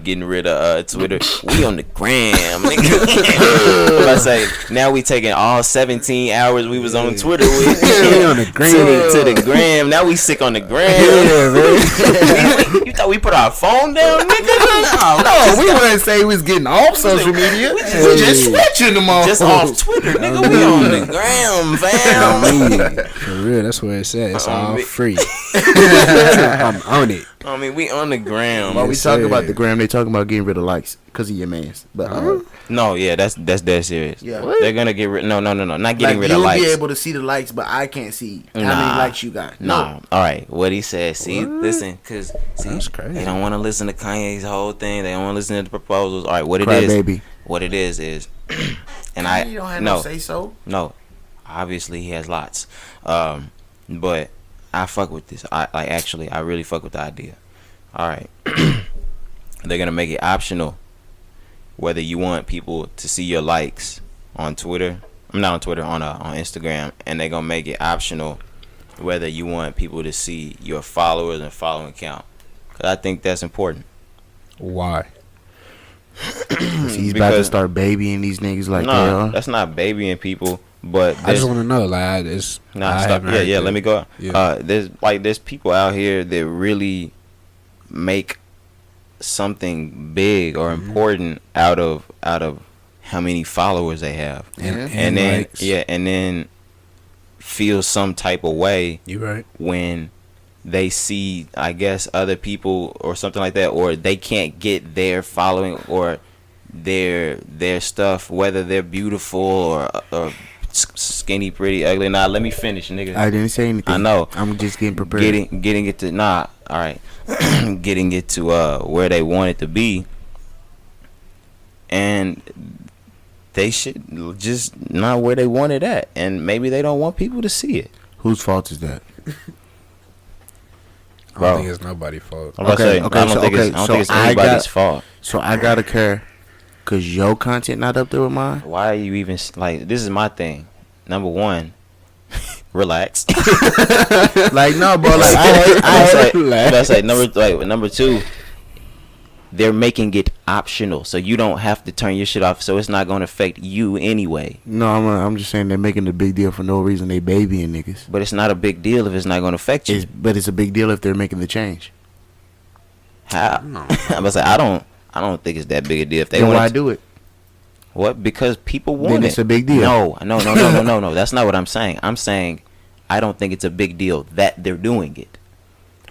getting rid of Twitter, we on the gram, nigga. I say now we taking all 17 hours we was on Twitter with we on the gram to the gram. Now we sick on the gram. You thought we put our phone down, nigga? No, we wouldn't say we was getting off social media. We just switching them off. Just off Twitter, nigga. We on the gram, fam. For real, that's where it's at. It's all free. I'm on it. I mean, we on the gram. While we talk about the gram, they talking about getting rid of likes because of your mans. But no, that's dead serious. Yeah, they're gonna get rid. No, not getting rid of likes. You'll be able to see the likes, but I can't see how many likes you got. Nah. All right, what he said. See, listen, because that's crazy. They don't want to listen to Kanye's whole thing. They don't want to listen to the proposals. All right, what it is, and you don't have no say so. No, obviously he has lots, but I fuck with this. I really fuck with the idea. All right, they're gonna make it optional whether you want people to see your likes on Twitter. I'm not on Twitter, on Instagram, and they're gonna make it optional whether you want people to see your followers and following count. Cause I think that's important. Why? He's about to start babying these niggas like that. That's not babying people. But I just want to know, like, it's stop. Yeah. Let me go. Yeah. There's people out here that really make something big or important out of how many followers they have, and then likes. And then feel some type of way. You right. When they see, I guess, other people or something like that, or they can't get their following or their stuff, whether they're beautiful or skinny, pretty, ugly. Nah, let me finish, nigga. I didn't say anything. I know. I'm just getting prepared. Getting it to all right. Getting it to where they want it to be, and they should just not where they want it at, and maybe they don't want people to see it. Whose fault is that? I don't think it's nobody's fault. I don't think it's anybody's fault. So I gotta care, cause your content not up there with mine. Why are you even like? This is my thing. Number one, relax. Like no, bro. Like I say number two. They're making it optional, so you don't have to turn your shit off. So it's not gonna affect you anyway. No, I'm just saying they're making a big deal for no reason. They babying niggas. But it's not a big deal if it's not gonna affect you. But it's a big deal if they're making the change. How? I'm gonna say I don't think it's that big a deal. If they want to do it. What? Because people want then it. It's a big deal. No. That's not what I'm saying. I'm saying I don't think it's a big deal that they're doing it.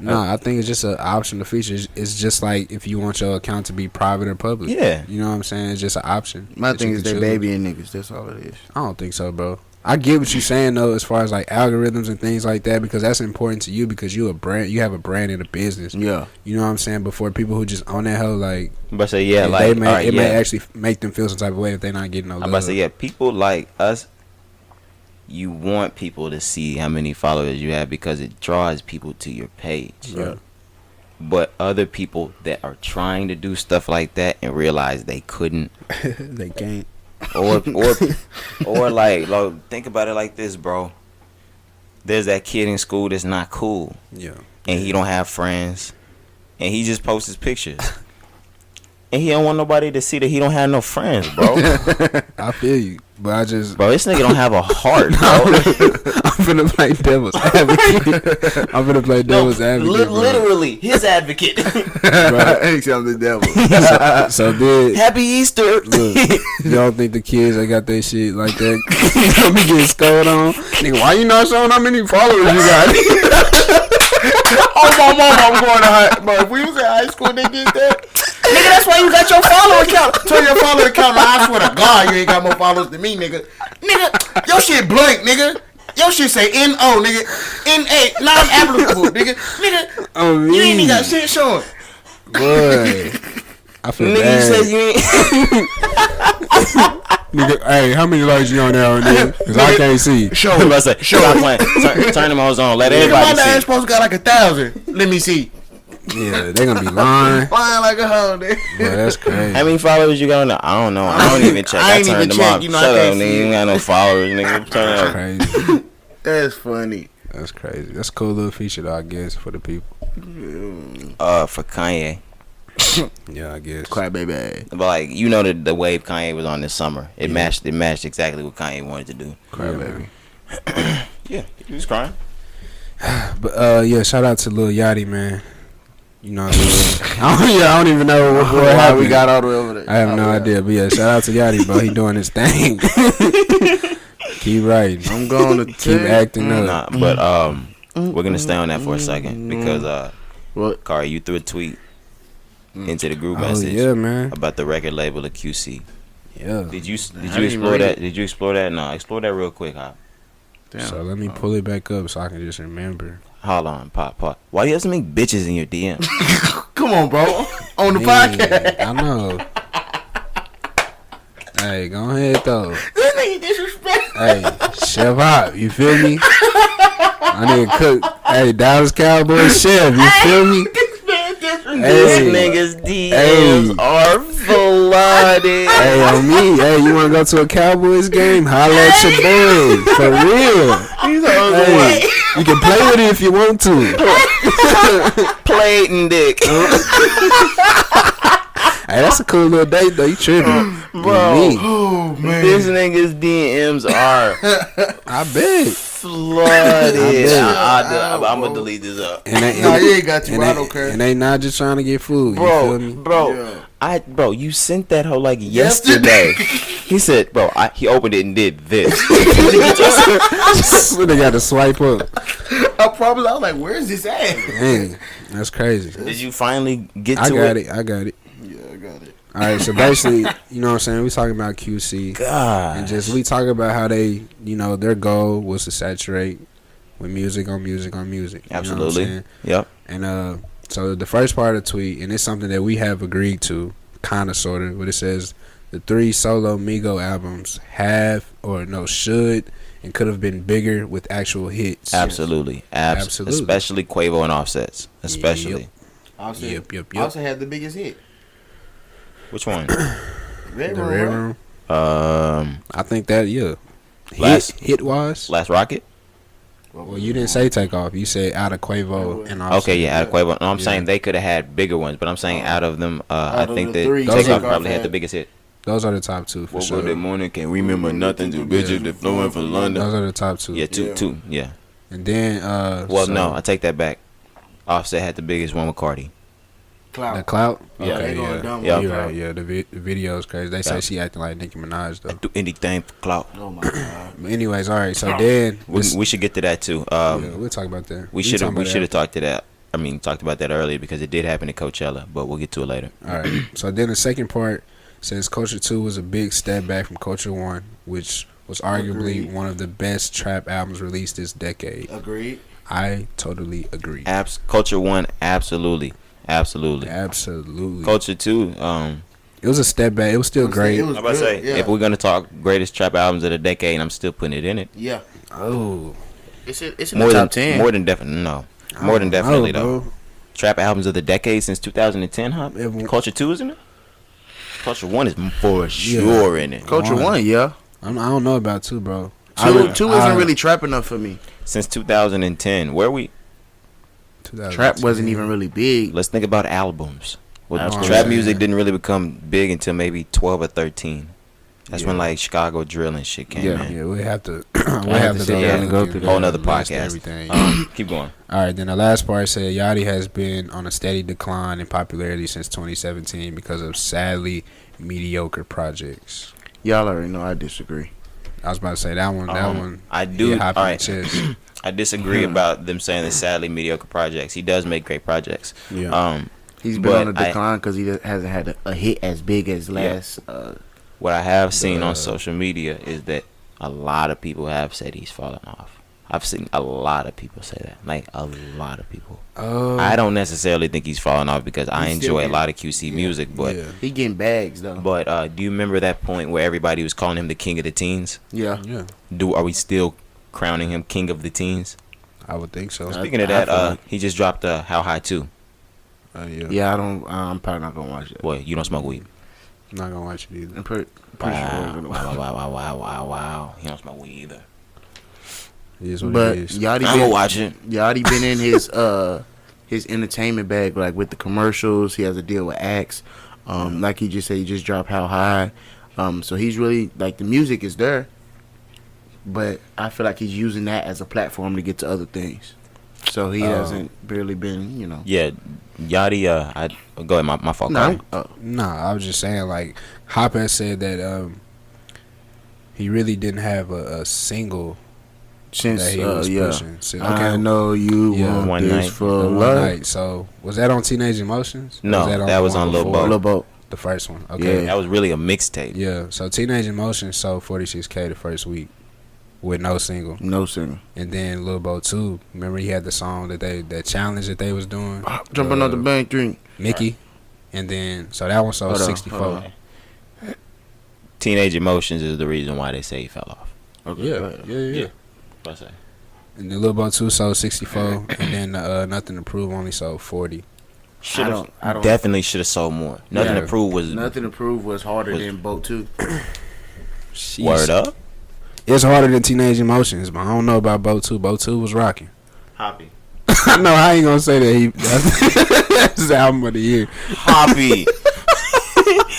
No, I think it's just an optional feature. It's just like if you want your account to be private or public. Yeah. You know what I'm saying? It's just an option. My thing is they're babying niggas. That's all it is. I don't think so, bro. I get what you're saying, though, as far as like algorithms and things like that, because that's important to you because you have a brand in a business. Yeah. You know what I'm saying? But for people who just own that hoe, like. But say, yeah, like. It may actually make them feel some type of way if they're not getting no love. I'm about to say, yeah, people like us. You want people to see how many followers you have because it draws people to your page. Yeah. But other people that are trying to do stuff like that and realize they couldn't, they can't, or like think about it like this, bro. There's that kid in school that's not cool, and he don't have friends, and he just posts his pictures, and he don't want nobody to see that he don't have no friends, bro. I feel you. But this nigga don't have a heart, bro. I'm finna play devil's advocate. Literally, his advocate. Right. I'm the devil. So then, Happy Easter. Look, y'all think the kids that got their shit like that gonna be getting scolded on? Nigga, why you not showing how many followers you got? Oh my mama, I'm going to high. Bro, if we was in high school, they did that. Nigga, that's why you got your follower account. Turn your follower account. I swear to God, you ain't got more followers than me, nigga. Nigga, your shit blank, nigga. Your shit say N-O, nigga. N-A, non-applicable, nigga. Nigga, you ain't even got shit showing. Boy, I feel nigga, bad. You said you ain't. Nigga, hey, how many likes you on there, nigga? Because I can't see. Show it. Stop playing. Turn them hoes on. Let everybody see. My ass supposed to got like 1,000. Let me see. Yeah, they gonna be lying. Lying like a hoe, nigga. Bro, that's crazy. How many followers you got on there? I don't know. I don't even check. I turned them off. You know, shut up, nigga. You ain't got no followers, nigga. Turn That's crazy. That's funny. That's crazy. That's a cool little feature, though, I guess, for the people. For Kanye. Yeah, I guess. Cry baby. But like, you know, the wave Kanye was on this summer. It matched exactly what Kanye wanted to do. Cry baby. Yeah, he was crying. But yeah, shout out to Lil Yachty, man. You know, I don't even know what happened. We got all the way over there. I have no idea, but yeah, shout out to Yachty, bro. He doing his thing. Keep writing. I'm going to keep acting up. Nah, but we're gonna stay on that for a second because what? Kari, you threw a tweet into the group message. Yeah, man. About the record label of QC. Yeah. Did you explore that? Did you explore that? No, explore that real quick, huh? Damn. So let me pull it back up so I can just remember. Hold on, pop. Why you have to make bitches in your DM? Come on, bro. On the podcast. I know. Hey, go ahead though. This nigga disrespect. Hey, Chef Hop, you feel me? I need to cook. Hey, Dallas Cowboys Chef, you feel me? This nigga's DMs are flooded. Hey, on me. Hey, you want to go to a Cowboys game? Holla at your boy. For real. He's You can play with it if you want to. Plating dick. Hey, that's a cool little date though. You tripping, Bro. Oh man, This nigga's DMs are I bet. flooded. I'm gonna delete this up. And they, nah, you ain't got to. and I they, don't care. and they not just trying to get food. You feel me? Bro, Yeah. bro, you sent that hoe like yesterday. He said, bro, he opened it and did this. They got to swipe up. I was like, where's this at? Dang, that's crazy. Did you finally get to I got it? I got it. Yeah, I got it. All right, so basically, you know what I'm saying? We talking about QC. God. And just we talk about how they, you know, their goal was to saturate with music on music on music. You know what I'm Absolutely. saying? Yep. And so the first part of the tweet, and it's something that we have agreed to, kind of, sort of, but it says the 3 solo Migo albums should and could have been bigger with actual hits. Absolutely. Absolutely. Especially Quavo and Offsets. Especially. Yep. Yep. Also had the biggest hit. Which one? Red The Room, Red right? Room. I think that, hit wise. Last Rocket? Well, you didn't say Takeoff. You said out of Quavo and Offset. Okay, yeah, out of Quavo. No, I'm Yeah. saying they could have had bigger ones, but I'm saying out of them, I of think the that 3, Takeoff Takeoff probably had had- the biggest hit. Those are the top 2 for sure. that morning, can't remember nothing. To bitches that flowing from London. Those are the top 2. Yeah, two, yeah. And then, Well, so no, I take that back. Offset had the biggest one with Cardi. Clout. the Clout. Yeah, Okay, they going yeah. dumb Yeah. with You're Clout. right. Yeah, the video is crazy. They say Yeah. she acting like Nicki Minaj though. Do anything for clout. Oh my god. But anyways, all right. So then We should get to that too. yeah, we'll talk about that. We should have talked about that earlier because it did happen at Coachella, but we'll get to it later. All right. So then the second part says Culture 2 was a big step back from Culture 1, which was arguably Agreed. one of the best trap albums released this decade. Agreed. I totally agree. Culture 1, absolutely. Absolutely. Culture 2, It was a step back. It was still great. It was I'm about to say, good, yeah. if we're gonna talk greatest trap albums of the decade, I'm still putting it in it. Yeah. Oh, It's in the top 10. More than definitely, no. More than definitely though. bro. Trap albums of the decade since 2010, huh? Everyone- Culture 2 is in it. Culture 1 is for sure in it. Culture 1, yeah. I don't know about 2, bro. 2 isn't really trap enough for me. Since 2010, where we? 2010. Trap wasn't even really big. Let's think about albums. Well, Albums. trap Yeah. music didn't really become big until maybe 12 or 13. That's when Yeah. like Chicago drill and shit came in. Yeah, we have to. have to sit down and go through that. Whole nother list podcast. Everything. Keep going. All right, then the last part said Yachty has been on a steady decline in popularity since 2017 because of sadly mediocre projects. Y'all already know I disagree. I was about to say that one. I do. hit hop All in the right. chest. I disagree about them saying the sadly mediocre projects. He does make great projects. Yeah. He's been But on a decline because he hasn't had a hit as big as last. What I have seen on social media is that a lot of people have said he's fallen off. I've seen a lot of people say that. Like, a lot of people. I don't necessarily think he's fallen off because I He's still enjoy a getting- lot of QC music, but yeah. He getting bags though. but do you remember that point where everybody was calling him the king of the teens? Yeah. Yeah, Are we still crowning him king of the teens? I would think so. Speaking of I that, feel like- he just dropped How High 2. Yeah. Yeah, I'm probably not gonna watch it. Boy, you don't smoke weed. I'm not gonna watch it either. I'm pretty Wow, sure. I'm gonna watch wow. He don't smoke weed either. It is what But it is. Yachty I'm gonna been, watch it. Yachty been in his entertainment bag, like with the commercials. He has a deal with Axe. Like he just said, he just dropped How High. So he's really like the music is there, but I feel like he's using that as a platform to get to other things. So he hasn't really been, Yeah, Yachty. Go ahead. My fault. No, Carl. Nah, I was just saying, like, Hop has said that he really didn't have a single since that he was pushing. Since, I know you Yeah. want One this night. for one love. night. So was that on Teenage Emotions? Or No, was that was the one on Lil before? Bo. Lil Bo. The first one. Okay. That was really a mixtape. Yeah. So Teenage Emotions sold 46K the first week with no single, No singer. and then Lil Bo 2. Remember he had the song that challenge that they was doing. Jumping out the bank drink. Mickey, and then so that one sold Hold on, 64. hold on. Teenage Emotions is the reason why they say he fell off. Okay. Yeah, go ahead. yeah. What's that? And then Lil Bo 2 sold 64, and then Nothing to Prove only sold 40. I don't- Definitely should have sold more. Nothing Yeah. to Prove was Nothing to Prove was harder Was- than Boat 2. word up. It's harder than Teenage Emotions, but I don't know about Bo 2. Bo 2 was rocking. Hoppy. No, I ain't gonna say that. That's the album of the year. Hoppy.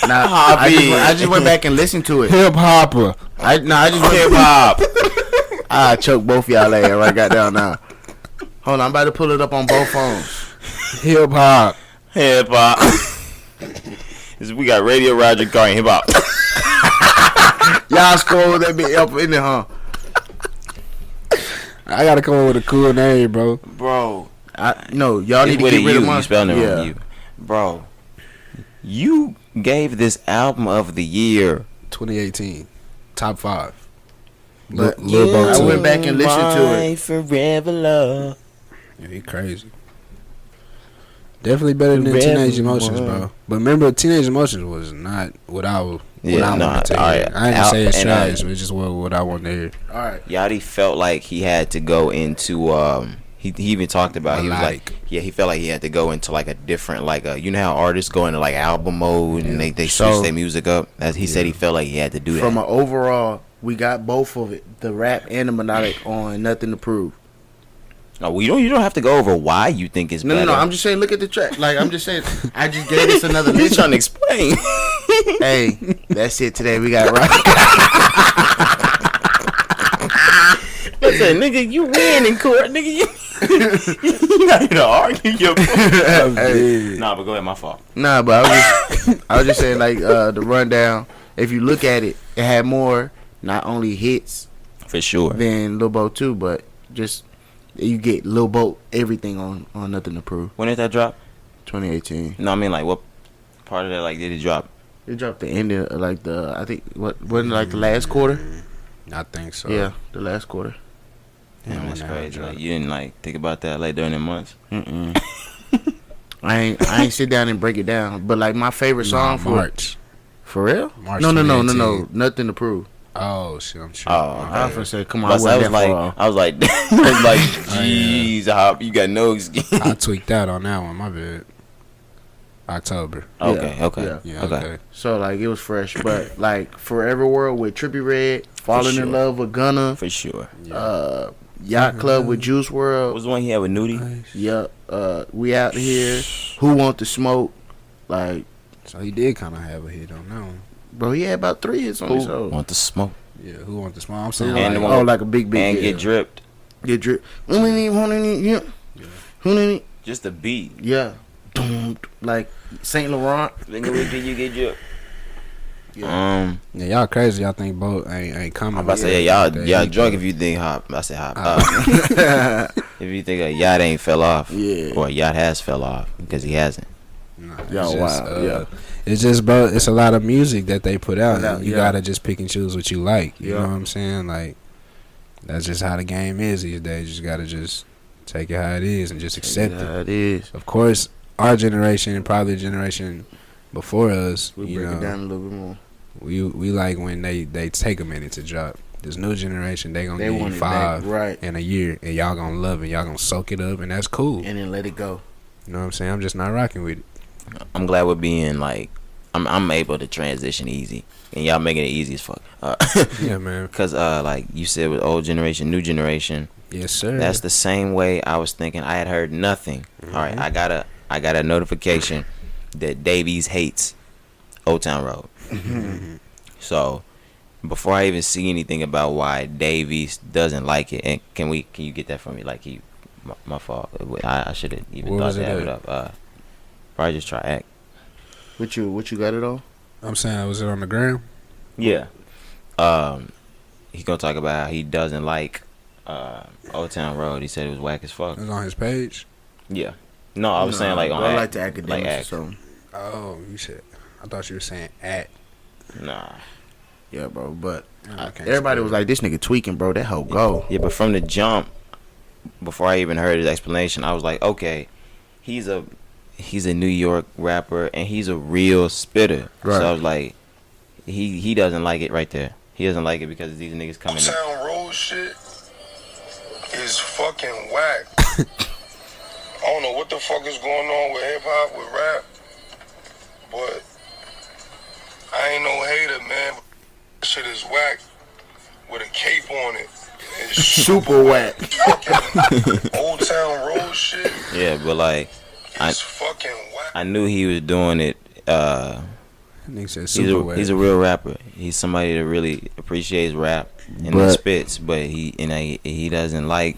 Nah, I just went back and listened to it. Hip hopper. I just went Hip hop. I choke both y'all ass right goddamn now. Hold on, I'm about to pull it up on both phones. Hip hop. Hip hop. We got Radio Roger going hip hop. Y'all score that bit up in there, huh? I gotta come up with a cool name, bro. Bro. No, y'all need to get rid of mine. You spelling it wrong. You. Bro. You gave this album of the year 2018. Top 5. But Lil I Bo went back and listened to it. Forever love. Yeah, he crazy. Definitely better than Teenage Emotions, bro. But remember, Teenage Emotions was not what I wanted to hear. I ain't gonna say it's trash, but it's just what I wanted to hear. All right. Yachty felt like he had to go into he even talked about he was like he felt like he had to go into like a different you know how artists go into like album mode and they switch their music up. He said he felt like he had to do that. From an overall, we got both of it, the rap and the melodic on Nothing to Prove. No, you don't have to go over why you think it's better. No. I'm just saying, look at the track. Like, I'm just saying, I just gave this another listen. He's trying to explain. Hey, that's it today. We got right. Listen, nigga, you win in court, nigga. You not gonna argue your point. Hey. Nah, but go ahead, my fault. Nah, but I was just saying, like, the rundown. If you look at it, it had more, not only hits For sure. than Lil Bo 2, but just you get Lil Bo everything on Nothing to Prove. When did that drop? 2018. No, I mean like what part of that did it drop? It dropped the end of I think wasn't it like the last quarter? I think so. Yeah, the last quarter. Damn, that's crazy. Like, you didn't think about that during the months. I ain't sit down and break it down. But like my favorite song for real? March No. 2018. Nothing to Prove. Oh shit, I'm sure. Oh, I was gonna say, come on. I was like, jeez, you got no excuse. I tweaked that on that one. My bad. October. Okay. Yeah. Okay. So like it was fresh, but like Forever World with Trippie Redd, Falling in Love with Gunna, For sure. Yacht Club with Juice WRLD. What was the one he had with Nudy? Nice. Yep. We Out Here. Who Want the Smoke? Like, So he did kind of have a hit on that one. bro, he had about 3 hits on his Who old. Want the smoke? Yeah, Who Want the Small? I'm saying And like, the one- like a big And yeah. Get Dripped. Get drip. Just the beat. Yeah. Like Saint Laurent. Nigga, when can you get dripped? Yeah. yeah, y'all crazy. Y'all think Bo ain't coming. I'm about to say, y'all drunk if you think hop. I said hop. If you think Yacht ain't fell off. Yeah. Or Yacht has fell off. Because he hasn't. Nah, Y'all wild. Yeah. It's just, bro, it's a lot of music that they put out. You Yeah. gotta just pick and choose what you like. You Yeah. know what I'm saying? Like, that's just how the game is these days. You just gotta just take it how it is and just accept it. It is. Of course, our generation and probably the generation before us, We you break know, it down a little bit more. we like when they take a minute to drop. This new generation, they gonna They give want you it 5 back, right. in a year, and y'all gonna love it. Y'all gonna soak it up, and that's cool. And then let it go. You know what I'm saying? I'm just not rocking with it. I'm glad we're being I'm able to transition easy. And y'all making it easy as fuck. Yeah, man. Because like you said with old generation, new generation. Yes, sir. That's the same way I was thinking. I had heard nothing. Mm-hmm. All right, I got a notification that Davies hates Old Town Road. So before I even see anything about why Davies doesn't like it, and can you get that for me? Like my fault. I should have even What thought was to it have it at? up. Probably just try act. What you got it on? I'm saying, was it on the gram? Yeah. He gonna talk about how he doesn't like Old Town Road. He said it was whack as fuck. It was on his page. Yeah. No, I was saying like on I act, like the academics act. or something. Oh, you said. I thought you were saying at. Nah. Yeah, bro. But I can't everybody spell was it. like, "This nigga tweaking, bro. That hoe go." Yeah, but from the jump, before I even heard his explanation, I was like, okay, he's a New York rapper and he's a real spitter. Right. So I was like, he doesn't like it right there. He doesn't like it because these niggas coming in. Town Road shit is fucking whack. I don't know what the fuck is going on with hip hop, with rap, but I ain't no hater, man. Shit is whack with a cape on it. It's Super whack. fucking Old Town Road shit. Yeah, but like It's fucking whack. I knew he was doing it. Nigga said super wet. He's a real rapper. He's somebody that really appreciates rap and he But- spits. But he doesn't like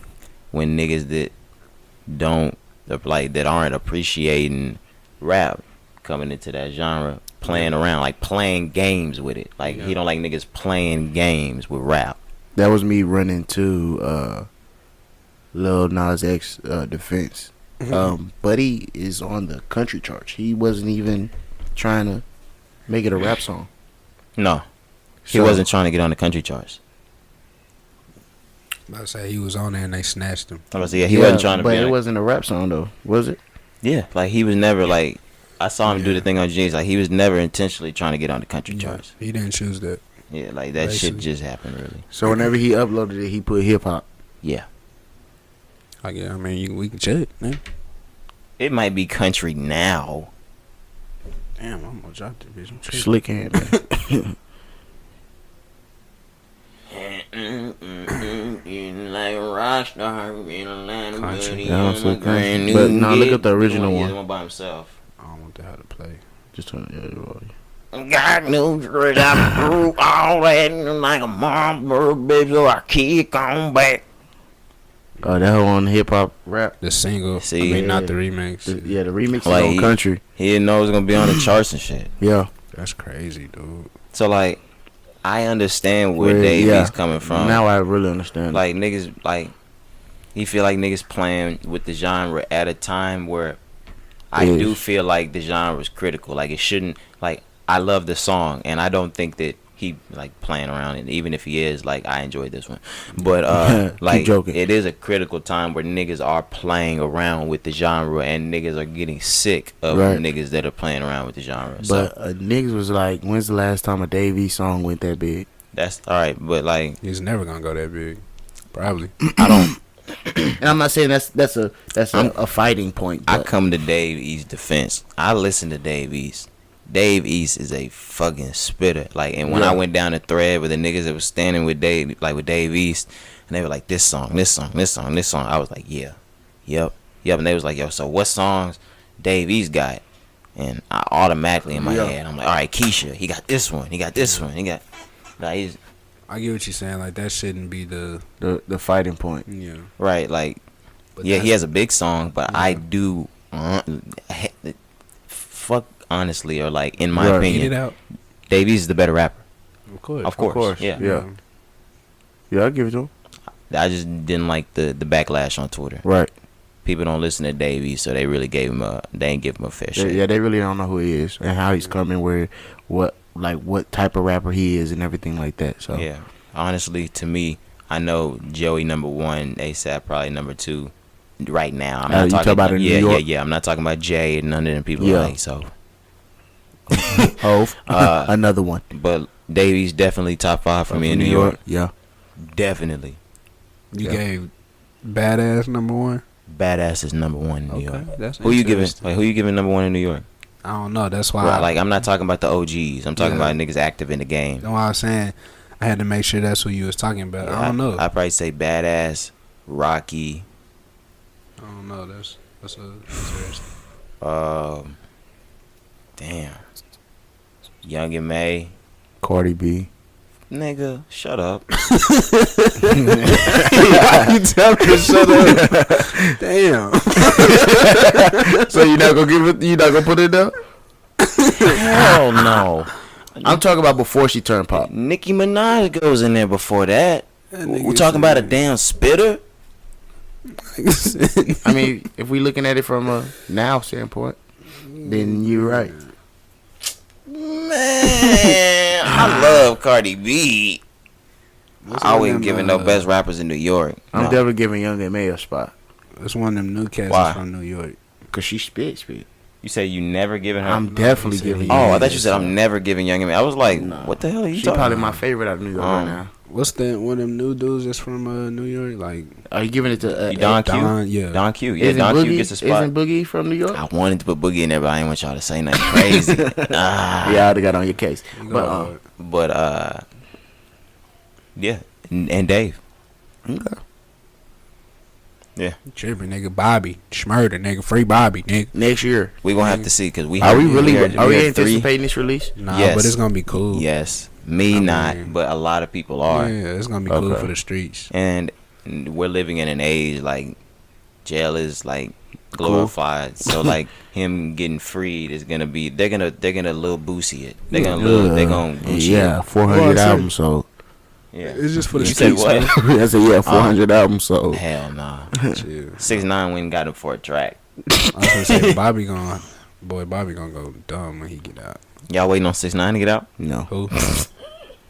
when niggas that don't that aren't appreciating rap coming into that genre, playing around, like playing games with it. Like he don't like niggas playing games with rap. That was me running to Lil Nas X defense. Buddy is on the country charts. He wasn't even trying to make it a rap song. No, he So- wasn't trying to get on the country charts. I say he was on there and they snatched him. I was he wasn't trying to. But be it on wasn't a rap song though, was it? Yeah, like he was never like. I saw him do the thing on G's. Like he was never intentionally trying to get on the country charts. He didn't choose that. Yeah, like that shit Basically. just happened really. So whenever he uploaded it, he put hip hop. Yeah, Like, yeah, I mean, we can check, man. it might be country now. Damn, I'm gonna drop this bitch. I'm tripping. Slick hand. Man. Like a rock star in a land of Country. beauty, Yeah, I'm so a grand country. But new nah, look kid. at the original He one. the one by himself. I don't want that how to play. Just turn it. Got no straight out through all that like a mom baby, so I kick on back. Oh, that whole on hip hop rap. The single, See? I mean, not the remix. The remix Like, is on country. He didn't know it was gonna be on the charts and shit. Yeah. That's crazy, dude. So like, I understand where Where- Davies yeah. coming from. Now I really understand. Like niggas, like he feel like niggas playing with the genre at a time where I Yes. do feel like the genre is critical. Like it shouldn't. Like I love the song, and I don't think that he like playing around. And even if he is, like I enjoyed this one, but Keep like joking. it is a critical time where niggas are playing around with the genre, and niggas are getting sick of Right. niggas that are playing around with the genre. But So niggas was like, when's the last time a Davies song went that big? that's all right. But like He's never gonna go that big. Probably. I don't. And I'm not saying that's a fighting point. I But come to Dave East's defense. I listen to Dave East. Dave East is a fucking spitter. Like, and when Yeah. I went down the thread with the niggas that was standing with Dave, like with Dave East, and they were like, this song, this song, this song, this song. I was like, yeah, yep. And they was like, yo, so what songs Dave East got? And I automatically in my Yeah. head, I'm like, all right, Keisha, he got this one, he got this one, he got. Like, he's I get what you're saying. Like, that shouldn't be the. the fighting point. Yeah. right, like, But yeah, he that's- has a big song, but I do, fuck honestly, or like in my Right. Get opinion, it out. Dave East is the better rapper. Of course. Of course, yeah. Yeah. Yeah, I give it to him. I just didn't like the backlash on Twitter. Right. People don't listen to Dave East, so they really they ain't give him a fair shake. Yeah, they really don't know who he is and how he's coming, what type of rapper he is and everything like that. So Yeah. Honestly, to me, I know Joey $1, ASAP probably $2 right now. I'm not you talking talk about in New York? yeah. I'm not talking about Jay and none of them people Yeah. like so. Hov, another one. But Dave East definitely top 5 for me in New York. Yeah. Definitely. You Yeah. gave Badass #1. Badass is #1 in New York. That's Who you giving? interesting. Who you giving #1 in New York? I don't know. That's why. Well, like I'm not talking about the OGs. I'm talking Yeah. about niggas active in the game. That's why I was saying I had to make sure that's who you was talking about. I don't know. I probably say Badass, Rocky, I don't know. That's interesting. damn, Young and May. Cardi B. Nigga, shut up. You tell me to shut up. Damn. So you're not gonna give it? You not gonna put it there? Hell no. I'm talking about before she turned pop. Nicki Minaj goes in there before that. That We're nigga talking about a said- damn spitter. I mean, if we looking at it from a now standpoint, then you're right. Man, I love Cardi B. I wouldn't give it no best rappers in New York. I'm No. definitely giving Young and May a spot That's one of them new cats Why? from New York. because she spit. You say you never given her. I'm definitely said giving. he- Oh, I Young thought you said I'm never giving Young and Me. I was like, Nah. what the hell are you She talking probably about? my favorite out of New York right now. What's that? One of them new dudes that's from New York? Like Are you giving it to You Don Q? Don, yeah. Don Q. Yeah, Isn't Don Boogie, Q gets a spot. Isn't Boogie from New York? I wanted to put Boogie in there, but I didn't want y'all to say nothing crazy. Yeah, I already got on your case. You But go, But yeah, and Dave. Okay. Yeah. Tripping, nigga. Bobby. Schmurder, nigga. Free Bobby, nigga. Next year. We gonna have to see because we Are we heard- really? heard- Are we heard three. anticipating this release? Nah, Yes. but it's gonna be cool. Yes, me I not, mean- but a lot of people are, Yeah, it's gonna be cool Okay. for the streets. and we're living in an age like jail is like glorified. So like him getting freed is gonna be they're gonna little boosie it. They're gonna Gucci Yeah, it. 400 Well, I albums sold. Yeah. It's just for the You said streets. what? man. I said yeah, 400 albums sold. Hell nah. Chill. 6ix9ine went and got him for a track. I was gonna say Bobby gonna go dumb when he get out. Y'all waiting on 6ix9ine to get out? No. Who?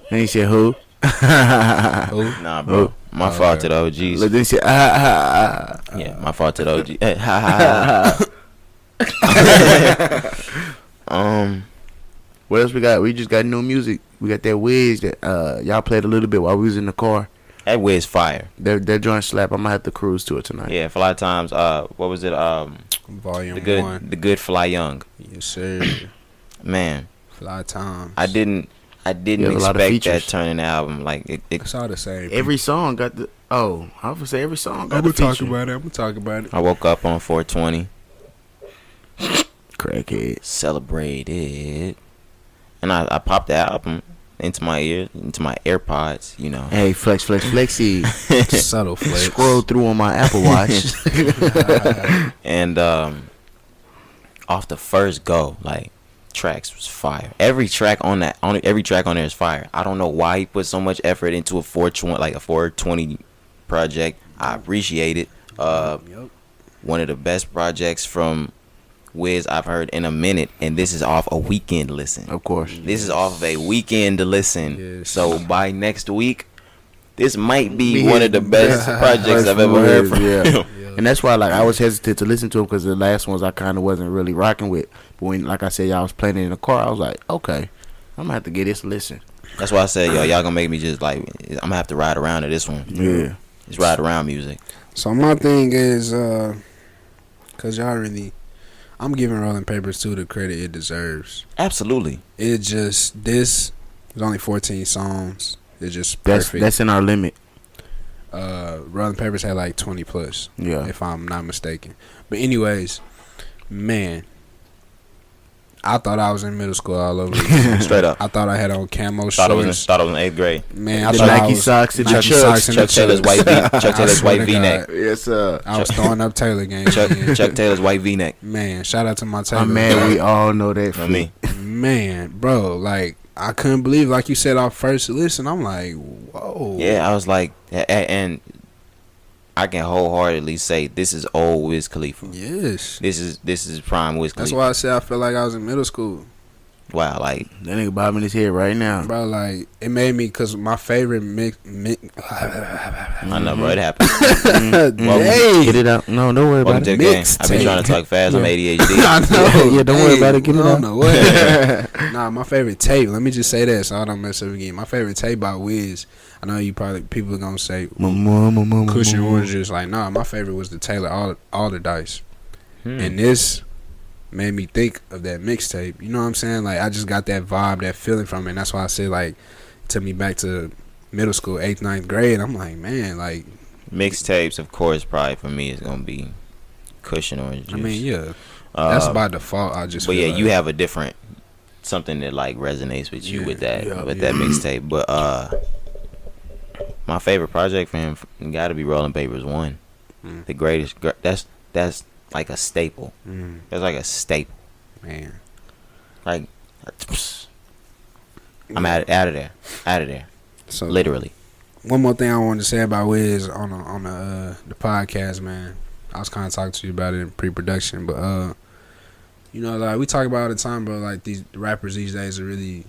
Then he said who? Who? Nah, bro. My fault to the OGs. Then he said Yeah, my fault to the OG. What else we got? We just got new music. We got that Wiz that y'all played a little bit while we was in the car. that Wiz fire. That joint slap. I'm gonna have to cruise to it tonight. Yeah, for a lot of times. What was it? Volume The 1. good Fly Young. Yes, sir. Man, Fly times. I didn't Yeah, a lot of expect that features. turning the album. Like it It's all the same. Every song got the. Oh, I was gonna say every song got I'm the gonna talk feature. about it. I'm gonna talk about it. I woke up on 420, Crackhead. celebrated, and I popped the album into my ear, into my AirPods. You know, Hey, flexy. Subtle flex. Scroll through on my Apple Watch. and off the first go, like tracks was fire. Every track on there is fire. I don't know why he put so much effort into a 420 project. I appreciate it. One of the best projects from Wiz I've heard in a minute, and this is off a weekend listen. Of course. This is off of a weekend to listen. Yes. So by next week, this might be one of the best projects I've ever heard from Yeah. him. And that's why, like, I was hesitant to listen to him because the last ones I kind of wasn't really rocking with. But when, like I said, y'all was playing it in the car, I was like, okay, I'm gonna have to get this a listen. That's why I said, y'all gonna make me just like, I'm gonna have to ride around to this one. Yeah. It's ride around music. So my thing is, cause y'all really, I'm giving Rolling Papers 2 the credit it deserves. Absolutely. It just this is only 14 songs. It's just That's perfect. that's in our limit. Rolling Papers had like 20 plus, Yeah. if I'm not mistaken. But anyways, man, I thought I was in middle school all over again. Straight up. I thought I had on camo Thought I was shorts. in 8th grade. Man, I The thought I Nike was socks and the Nike Chucks. socks and the Chuck Taylor's Chucks. white I swear to V-neck. God, Yes, sir. I was throwing up Taylor games. Chuck Taylor's white V-neck. Man, shout out to my Taylor. Man, we all know that. For me. Man, bro, like I couldn't believe, like you said off first listen. I'm like, whoa. Yeah, I was like, and I can wholeheartedly say this is old Wiz Khalifa. Yes. This is prime Wiz Khalifa. That's why I said I felt like I was in middle school. Wow, like That nigga bobbing his head right now. Bro, like, it made me, because my favorite I know, bro, it happened. Hey. Get it out. No, don't worry Welcome about to it. the game. I've been trying to talk fast. I'm Yeah. ADHD. I know. Yeah, don't worry about it. Get it out. No way. Nah, my favorite tape, let me just say that so I don't mess up again. My favorite tape by Wiz, I know people are going to say Cushion Oranges. Like, nah, my favorite was the Taylor All the Dice. And this made me think of that mixtape. You know what I'm saying? Like, I just got that vibe, that feeling from it. And that's why I said, like, it took me back to middle school, 8th, 9th grade. I'm like, man, like, Mixtapes, of course, probably for me is gonna be Cushion Orange Juice. I mean, yeah. That's by default. I just But feel yeah, like, you have a different something that like resonates with you with that that mixtape. But my favorite project for him got to be Rolling Papers 1. The greatest. That's like a staple. That's like a staple. man. Like I'm out of there. So Literally. one more thing I wanted to say about Wiz on the podcast, man. I was kind of talking to you about it in pre-production, but you know, like we talk about all the time, bro. Like these rappers these days are really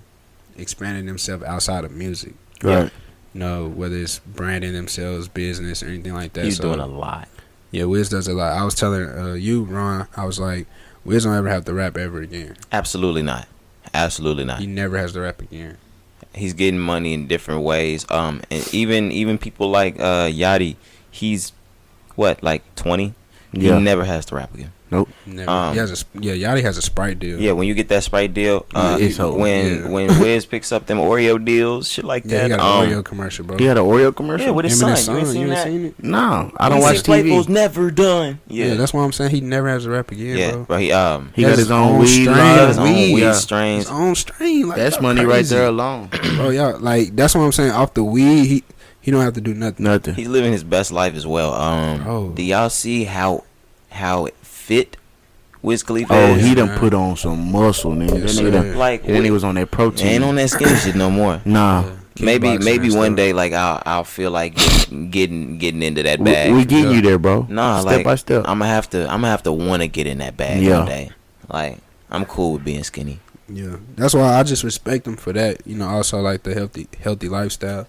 expanding themselves outside of music. Right. You know, whether it's branding themselves, business, or anything like that. He's So, doing a lot. yeah, Wiz does a lot. I was telling you, Ron, I was like, Wiz don't ever have to rap ever again. Absolutely not. Absolutely not. He never has to rap again. He's getting money in different ways. And even people like Yachty, he's what, like 20? Yeah. He never has to rap again. Nope. Never. Yachty has a Sprite deal. Yeah, when you get that Sprite deal, it's over. when Wiz picks up them Oreo deals, shit like Yeah, that. he got an Oreo commercial, bro. He had an Oreo commercial. Yeah, with his Him and son. his son. You ain't seen You that? ain't seen it? No, I don't watch TV. Playful's never done. Yeah, that's why I'm saying he never has to rap again, Yeah, bro. bro. He got his own weed strain. line. his own weed, weed yeah. strains. His own strain. Like, That's y'all money right crazy. there alone. Bro, y'all, like, that's what I'm saying. Off the weed, he don't have to do nothing. Nothing. He's living his best life as well. Bro. Do y'all see how fit Wiz Khalifa Oh, is? he done put on some muscle, nigga. Yes, That nigga done, sir. Like, that nigga was on that protein. ain't on that skinny shit no more. Nah. Maybe Kickboxing and one stuff. day, like I'll feel like getting into that bag. We getting you there, bro. Nah, step like by step. I'm gonna have to want to get in that bag Yeah. one day. Like I'm cool with being skinny. Yeah, that's why I just respect him for that. You know, also like the healthy lifestyle.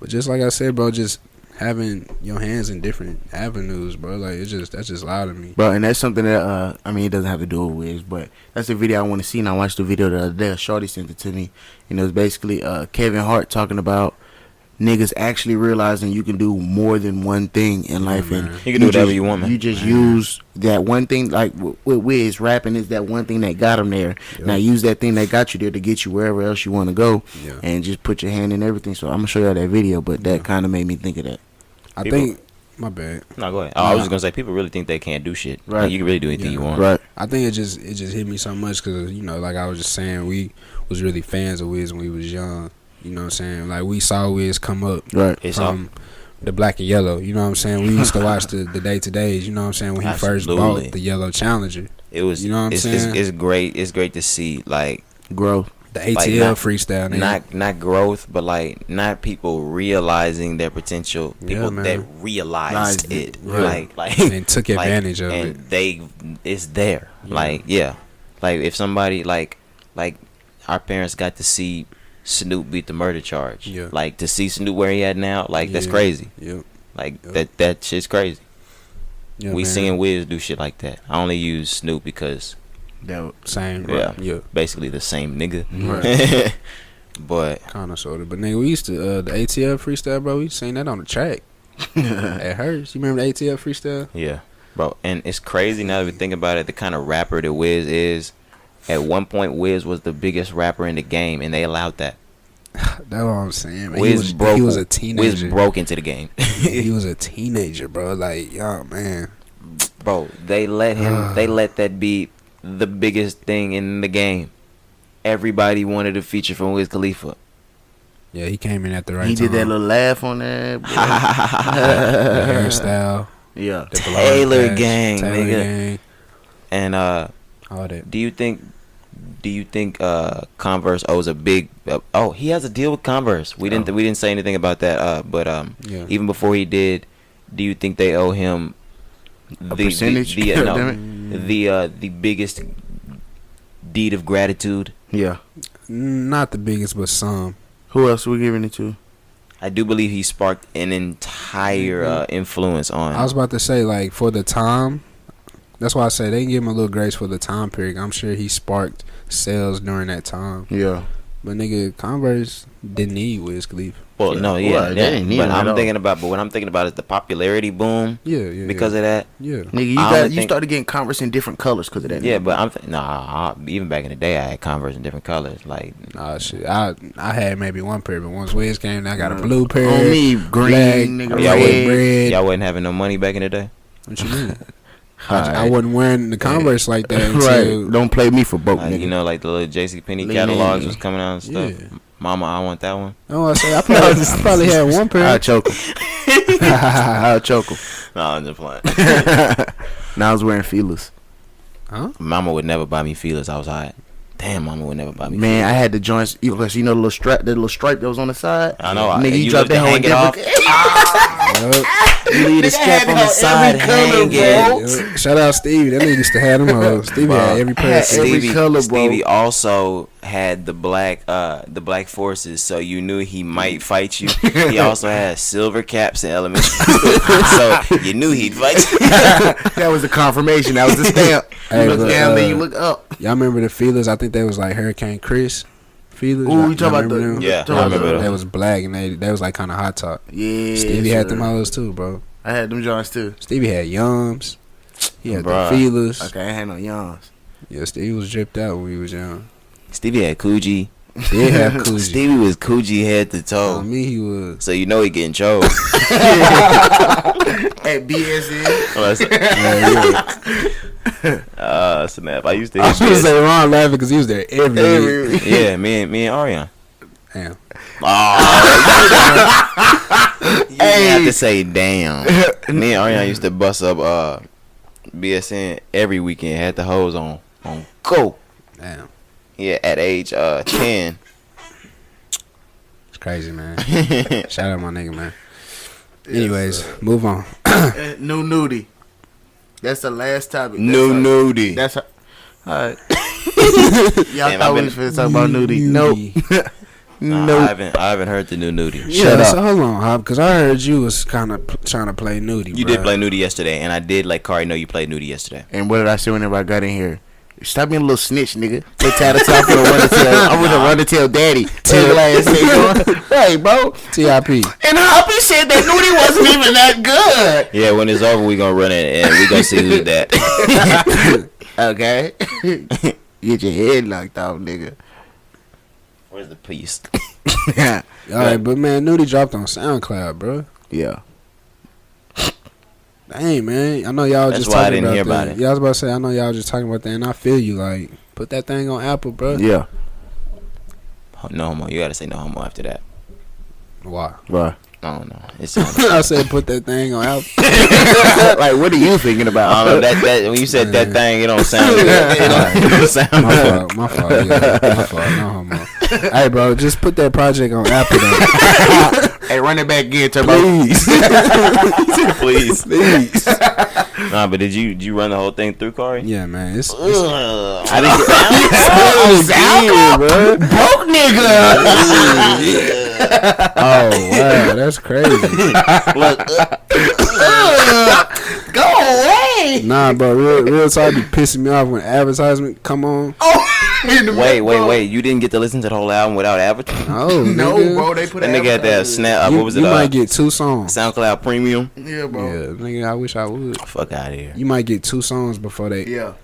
But just like I said, bro, just having your hands in different avenues, bro. Like that's just loud to me. Bro, and that's something that I mean, it doesn't have to do with Wiz, but that's the video I want to see. And I watched the video the other day. Shorty sent it to me, and it was basically Kevin Hart talking about niggas actually realizing you can do more than one thing in life, and You can do whatever you want, man. You just use that one thing, like with Wiz, rapping is that one thing that got him there. Yep. Now use that thing that got you there to get you wherever else you want to go, Yeah. and just put your hand in everything. So I'm gonna show y'all that video, but that kind of made me think of that. I People- think my bad. No, go ahead. I was just gonna say people really think they can't do shit. Right. Like, you can really do anything Yeah. you want. Right. I think it just hit me so much because, you know, like I was just saying, we was really fans of Wiz when we was young. You know what I'm saying? Like, we saw Wiz come up Right. It's from the Black and Yellow. You know what I'm saying? We used to watch the day-to-days. You know what I'm saying? When he first Absolutely. bought the Yellow Challenger. It was. You know what I'm saying? It's great. It's great to see like Growth. The ATL Like, not- freestyle. Nigga. not growth, but like not people realizing their potential. Yeah, People man. that realized it, Right. like And took like, advantage of and it. it's there. Like like if somebody like our parents got to see Snoop beat the murder charge. Yeah. Like to see Snoop where he at now, like that's Yeah. crazy. Yep. Like Yep. that shit's crazy. Yeah, We man. seeing Wiz do shit like that. I only use Snoop because That Same. Yeah. Yeah. basically the same nigga. Right. But Kind of, sort of. But, nigga, we used to, the ATL freestyle, bro, we used to sing that on the track. At hers. You remember the ATL freestyle? yeah, bro, and it's crazy now that we think about it. The kind of rapper that Wiz is. At one point, Wiz was the biggest rapper in the game, and they allowed that. That's what I'm saying, man. Wiz broke. He was a teenager. Wiz broke into the game, He was a teenager, bro. Like, yo, man. bro. They let him. They let that be the biggest thing in the game. Everybody wanted a feature from Wiz Khalifa. Yeah, he came in at the right he time. did that little laugh on that. boy. The hairstyle. Yeah. The Taylor blonde patch, gang, Taylor nigga. gang. And All that. do you think Converse owes a big? He has a deal with Converse. We didn't say anything about that. But Yeah. even before he did, do you think they owe him A percentage? Damn the biggest deed of gratitude? Yeah. Not the biggest, but some. Who else are we giving it to? I do believe he sparked an entire influence on. I was about to say, like, for the time, that's why I say they can give him a little grace for the time period. I'm sure he sparked sales during that time. Yeah. But, nigga, Converse didn't need Wiz Khalifa. well, no, Well, yeah, they didn't need but him at I'm all. thinking about. But what I'm thinking about is the popularity boom Yeah. because of that. Yeah. Nigga, I only you think- started getting Converse in different colors because of that. Yeah, nigga. but even back in the day, I had Converse in different colors. Like, Nah, shit. I had maybe one pair, but once Wiz came, I got a blue pair. On me, green, black, nigga, y'all red. wasn't, y'all wasn't having no money back in the day. What you mean? Alright. I wasn't wearing the Converse like that until Right. Don't play me for broke, Like, nigga. you know, like the little JCPenney Lean catalogs in. was coming out and stuff. Yeah. Mama, I want that one. No, I say I probably had one pair. I'll choke him. I'll choke him. No, I'm just playing. Now I was wearing feelers. Huh? Mama would never buy me feelers outside. Damn, Mama would never buy me. Man, I had the joints. You know the little strap, the little stripe that was on the side. I know. Nigga, you you dropped looked that to whole hang it off. Leave the Nigga, I strap had on it the on side every color, hanging. bro. Shout out Stevie. That nigga used to have them hoes. Stevie had every pair. had every color, bro. Stevie also had the black forces, so you knew he might fight you. He also had silver caps in elementary school, so you knew he'd fight you. That was the confirmation. That was the stamp. You Hey, look but, down, then you look up. Y'all remember the feelers? I think they was like Hurricane Chris feelers. Ooh, Y'all you talking about remember the? them? Yeah, talking I about remember the- They was black and they was like kind of hot top. Yeah. Stevie had them sir. hoes too, bro. I had them joints too. Stevie had Yums. He had Bruh. the feelers. Okay, I ain't had no yawns. Yeah, Stevie was dripped out when we was young. Stevie had coochie. Did have coochie. Stevie was coochie head to toe. On me, he was. So you know he getting chose. At BSN. Snap. I used to I was hit gonna this. say Ron laughing because he was there every week. Yeah, me and Ariana. Damn. Oh, you didn't have to say damn. Me and Ariana used to bust up BSN every weekend. Had the hose on go. Damn. Yeah, at age 10. It's crazy, man. Shout out my nigga, man. Anyways, move on. New Nudy. That's the last topic. New Nudy. That's all right. Y'all Damn, thought I've we been- was finna talk about Nudy. Nudie. Nope. Nah, Nope. I haven't heard the new Nudy. Yeah, Shut so up. hold on, Hop, because I heard you was kind of trying to play Nudie. You did play Nudy yesterday, and I did let Kari know you played Nudy yesterday. And what did I say whenever I got in here? Stop being a little snitch, nigga. They tatted top for the run to tell. I'm gonna run to tell daddy. Tell ass nigga. Hey, bro. TIP. And Hoppy said that Nudy wasn't even that good. Yeah, when it's over, we gonna run it, and we gonna see who's that. Okay. Get your head knocked off, nigga. Where's the piece? Yeah. All right, but man, Nudie dropped on SoundCloud, bro. Yeah. Dang, man. I know y'all That's just why I talking didn't about hear that. about it. Yeah, I was about to say, I know y'all just talking about that, and I feel you. Like, put that thing on Apple, bro. Yeah. No homo. You gotta say no homo after that. Why? Bro. I don't know. It's I said put that thing on Apple. Like, what are you thinking about? I don't know, that when you said that thing, it don't sound good. It don't sound My good. fault. My fault. Yeah, my fault. No homo. Hey, bro, just put that project on Apple, though. Hey, run it back again, Turbo. Please. Nah, but did you run the whole thing through, Kari? Yeah, man. It's I didn't get Broke nigga. oh wow, that's crazy. Go away. Nah, bro, real talk be pissing me off when advertisement come on. Wait. You didn't get to listen to the whole album without advertising? Oh No, nigga. bro, they put That nigga had that snap. You, What was it? you might get 2 songs. SoundCloud Premium. Yeah, bro. Yeah, nigga, I wish I would. Fuck out of here. You might get 2 songs before they. Yeah.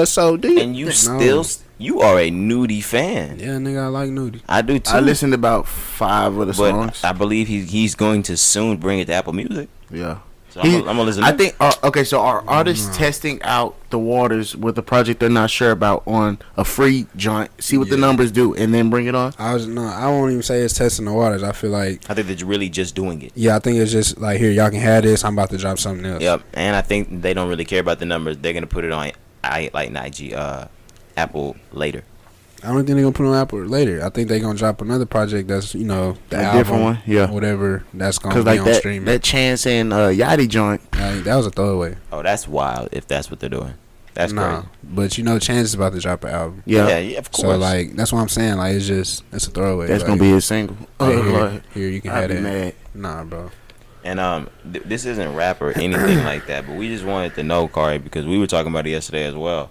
So do you? And you No. still, you are a Nudie fan. Yeah, nigga, I like Nudie. I do too. I listened to about 5 of the but songs. I believe he's going to soon bring it to Apple Music. Yeah. So I'm gonna listen. I think. Okay, so are artists testing out the waters with a project they're not sure about on a free joint? See what the Yeah. numbers do, and then bring it on. I won't even say it's testing the waters. I feel like, I think they're really just doing it. yeah, I think it's just like, here, y'all can have this. I'm about to drop something else. Yep. And I think they don't really care about the numbers. They're gonna put it on Apple later. I don't think they're gonna put it on Apple later. I think they're gonna drop another project that's, the A album, different one, yeah. whatever that's gonna Because be like on that streaming. that Chance and Yachty joint. That was a throwaway. Oh, that's wild. If that's what they're doing, that's Nah, but Chance is about to drop an album. crazy. Yeah, Yeah, of course. So like that's what I'm saying. Like it's a throwaway. that's like, gonna be his single. like, Oh, here, Lord. here you can I'd have be that. mad. Nah, bro. And this isn't rap or anything like that, but we just wanted to know, Kari, because we were talking about it yesterday as well.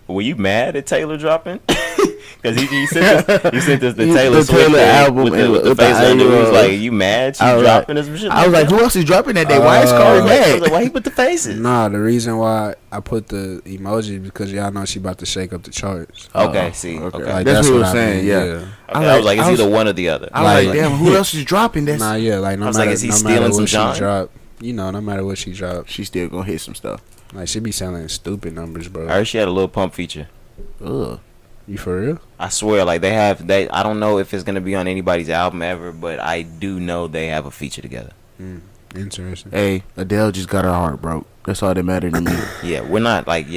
Were you mad at Taylor dropping? Because he sent us the Taylor The Swift Taylor thing album with and the with face the under. He was eyebrows. like, "You mad? She I was dropping like- or some shit?" I was like, who else is dropping that day? Why is I Corey was mad? like, why he put the faces? Nah, the reason why I put the emoji because y'all know she about to shake up the charts. Okay, see, okay. okay. Like, That's what what I'm I saying, mean, yeah. Okay, I was like, it's either one or the other. I was like, Like- damn, who else is dropping this? Nah, yeah, like no I was matter, like, is he no stealing matter some what she John? drop, no matter what she drop, She still gonna hit some stuff. like she be selling stupid numbers, bro. I heard she had a little pump feature. Ugh. You for real? I swear, like I don't know if it's gonna be on anybody's album ever, but I do know they have a feature together. Interesting. Hey, Adele just got her heart broke. That's all that mattered to me. Yeah, we're not like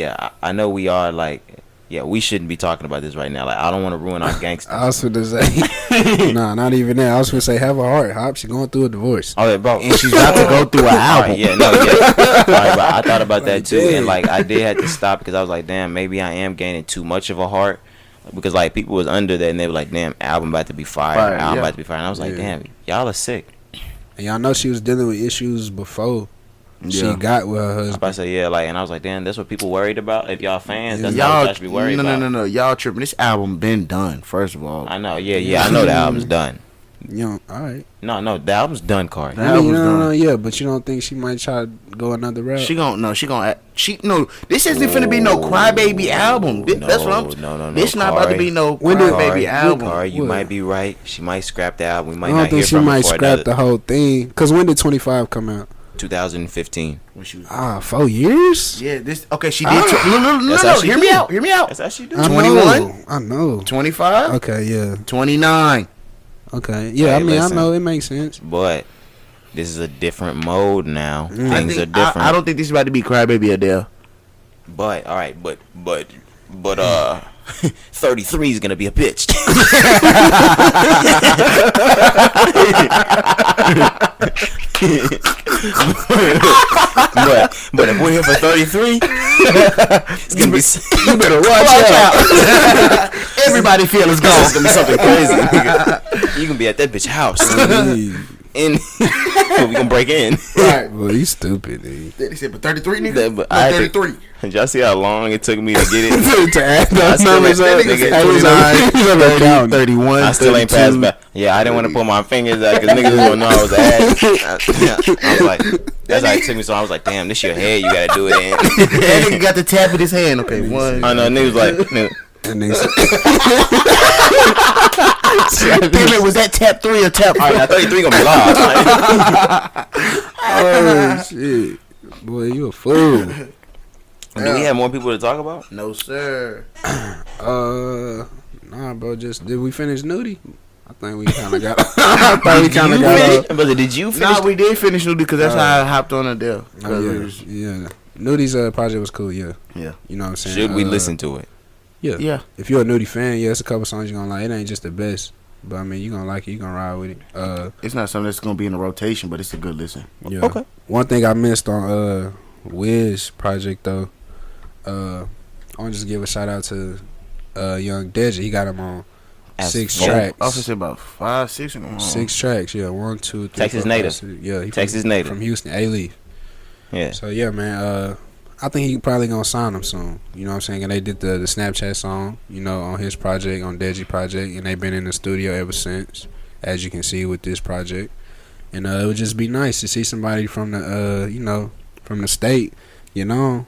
I know we are like we shouldn't be talking about this right now. Like I don't want to ruin our gangster. I was gonna say, nah, not even that. I was gonna say, have a heart, Hop. She going through a divorce. Oh, yeah, bro. And she's about to go through an album. Alright, yeah, no, yeah. Alright, but I thought about that Like, too, dang. and like I did have to stop because I was like, damn, maybe I am gaining too much of a heart. Because like people was under that and they were like, damn, album about to be fire, album about to be fire, and I was like, Yeah. damn, y'all are sick. And y'all know she was dealing with issues before she Yeah. got with her I was husband. about to say and I was like, damn, that's what people worried about. If y'all fans, that's not what y'all should be worried about. No. Y'all tripping. This album been done, first of all. I know, yeah, I know the album's done. You know, all right. No, the album's done, Cardi. That album's done. Yeah, but you don't think she might try to go another route? This isn't finna be no crybaby album. That's what I'm. No. This not Cardi, about to be no When did- crybaby album. Cardi, you What? might be right. She might scrap the album. We might I don't not hear think she from her might for scrap another the whole thing. Cause when did 25 come out? 2015. When she was- 4 years. Yeah, this okay. She did. No. That's how she Hear do. me out. Hear me out. That's how she do. I 21? know, I know. 25, Okay, yeah. 29. Okay, yeah. Hey, I mean, listen. I know it makes sense. But this is a different mode now. I Things think- are different. I don't think this is about to be crybaby Adele. But all right, but 33 is gonna be a bitch. but if we're here for 33, it's gonna be. You better watch out. Everybody feel it's It's gone. gonna be something crazy. Nigga. You gonna be at that bitch house, and we gonna break in. Right. Boy, you stupid, dude. They said, but 33 nigga. That- but No, I think- 33. Did y'all see how long it took me to get it? To add I those still numbers ain't- up. that nigga Hey, he's 29, he's over 30, counting. 31. I still ain't 32. passed back. Yeah, I didn't want to put my fingers out because niggas gonna know I was ass. I was like, that's how it took me. So I was like, damn, this your head. You gotta do it in. That nigga got the tap in his hand. Okay, one. I know. Niggas like, nigga, And then Damn it, was that tap 3 or tap 4? all right, now 33 gonna be live. oh shit, boy, you a fool. Do we have more people to talk about? No, sir. Nah, bro. Just did we finish Nudy? I think we kind of got. I thought we kind of got. Brother, did you finish? Nah, we did finish Nudy because that's how I hopped on Adele. Oh, yeah. Nudy's project was cool. Yeah. Yeah. You know what I'm saying? Should we listen to it? Yeah. Yeah. If you're a Nudy fan, yeah, it's a couple songs you're gonna like. It ain't just the best, but I mean, you gonna like it. You gonna ride with it. It's not something that's gonna be in the rotation, but it's a good listen. Yeah. Okay. One thing I missed on Wiz project though, I want to just give a shout out to Young Deji. He got him on As 6 fuck. tracks. I was about 5, 6. 6 tracks. Yeah, 1, 2, 3. Texas 4, 5, native. 6. Yeah, he Texas native. from Houston. A-Leaf. Yeah. So yeah, man. I think he probably gonna sign him soon. You know what I'm saying? And they did the Snapchat song, you know, on his project, on Deji project, and they've been in the studio ever since, as you can see with this project. And it would just be nice to see somebody from the you know, from the state, you know.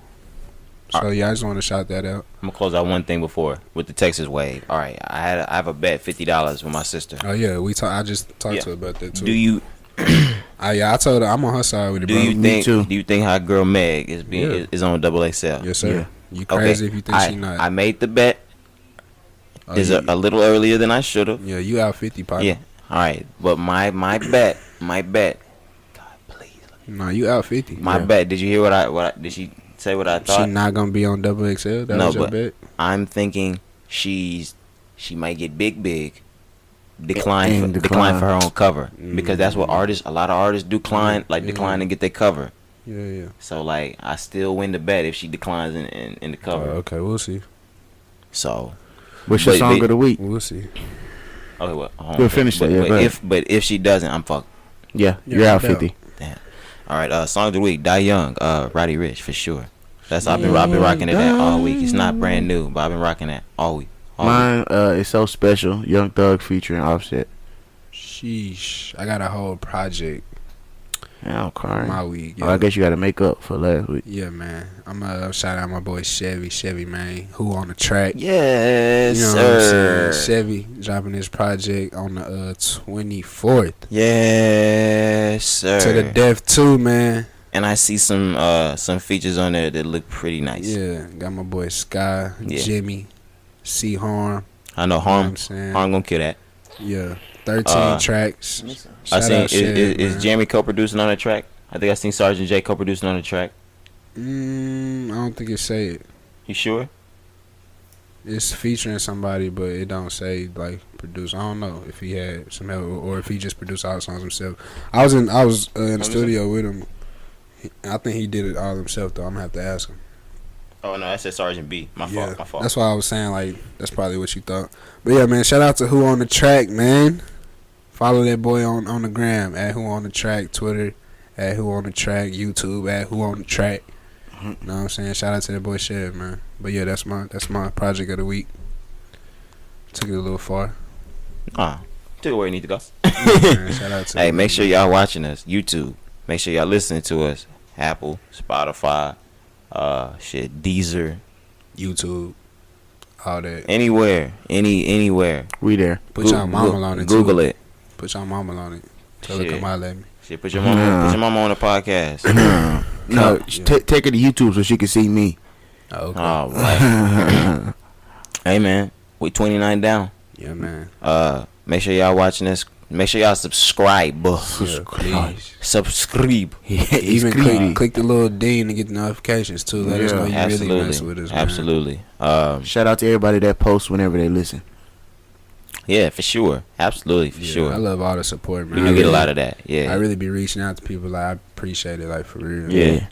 So yeah, I just want to shout that out. I'm gonna close out one thing before with the Texas wave. All right, I have a bet $50 with my sister. Oh yeah, I just talked to her about that too. Do you I told her I'm on her side with it, do bro. you Me think too. do you think our girl Meg is being Yeah. is on XXL? Yes sir. Yeah. You crazy if you think I, she not? I made the bet. Oh, Is yeah, a little earlier than I should have. yeah, you out 50, partner. Yeah. All right, but my bet. God, please. No, you out 50. My bet. Did you hear what I did she say what I She thought? not gonna be on XXL. That No, was your but- bet. I'm thinking she might get big. And Decline for her own cover because that's what a lot of artists decline and get their cover. Yeah. So like I still win the bet if she declines in the cover. Okay, we'll see. So What's your But- song but- of the week? We'll see. okay, well, hold on. We'll finish but, that, yeah, but go ahead. if she doesn't, I'm fucked. Yeah, Yeah, you're out no doubt. 50. Damn. All right, song of the week, Die Young, Roddy Ricch for sure. That's I've been rocking it that all week. It's not brand new, but I've been rocking that all week. Mine is So Special, Young Thug featuring Offset. Sheesh. I got a whole project Yeah, I'm crying. my week. Oh, I guess you got to make up for last week. Yeah, man. I'm gonna shout out my boy Chevy, man. Who on the track? Yes, You know what I'm sir. saying? Chevy dropping his project on the 24th. Yes, sir. To the Death 2, man. And I see some features on there that look pretty nice. Yeah, got my boy Sky, Yeah. Jimmy, C Harm. I know You know what Harm I'm saying? gonna kill that. Yeah, 13 tracks. I Shout seen out Chevy, is man. Jeremy co-producing on the track? I think I seen Sergeant J co-producing on the track. I don't think it say it. You sure? It's featuring somebody, but it don't say like produce. I don't know if he had some help or if he just produced all the songs himself. I was in the studio with him. I think he did it all himself though. I'm gonna have to ask him. Oh no, that said Sergeant B. My fault. That's why I was saying like that's probably what you thought. But yeah, man, shout out to Who on the Track, man. Follow that boy on the gram at Who on the Track, Twitter at Who on the Track, YouTube at Who on the Track. You know what I'm saying? Shout out to that boy Chev, man. But yeah, that's my project of the week. Took it a little far. Took it where you need to go. Man, shout out to Hey, you, make man. sure y'all watching us. YouTube. Make sure y'all listening to us. Apple, Spotify, Deezer, YouTube, all that. anywhere, anywhere. We there. Put y'all mama on it. Google too. it. Put y'all mama on it. Tell her Shit. come holler at me. Shit, put your mama on the podcast. No, Yeah. take her to YouTube so she can see me. Oh, okay. All right. Hey man, we 29 down. Yeah, man. Make sure y'all watching this. Make sure y'all subscribe. Yeah, please. Subscribe. Even click the little ding to get the notifications too. Let us Yeah. know you Absolutely. really mess with us, man. Absolutely. Shout out to everybody that posts whenever they listen. Yeah, for sure. Absolutely, for Yeah, sure. I love all the support, man. We I do get a really- lot of that. Yeah. I really be reaching out to people. Like, I appreciate it, like, for real. Yeah.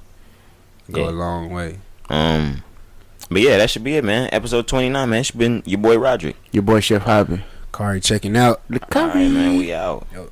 Go Yeah. a long way. But yeah, that should be it, man. Episode 29, man. It's been your boy Roderick. Your boy Chef Hobby. Kari checking out. All right, man. We out. Yo.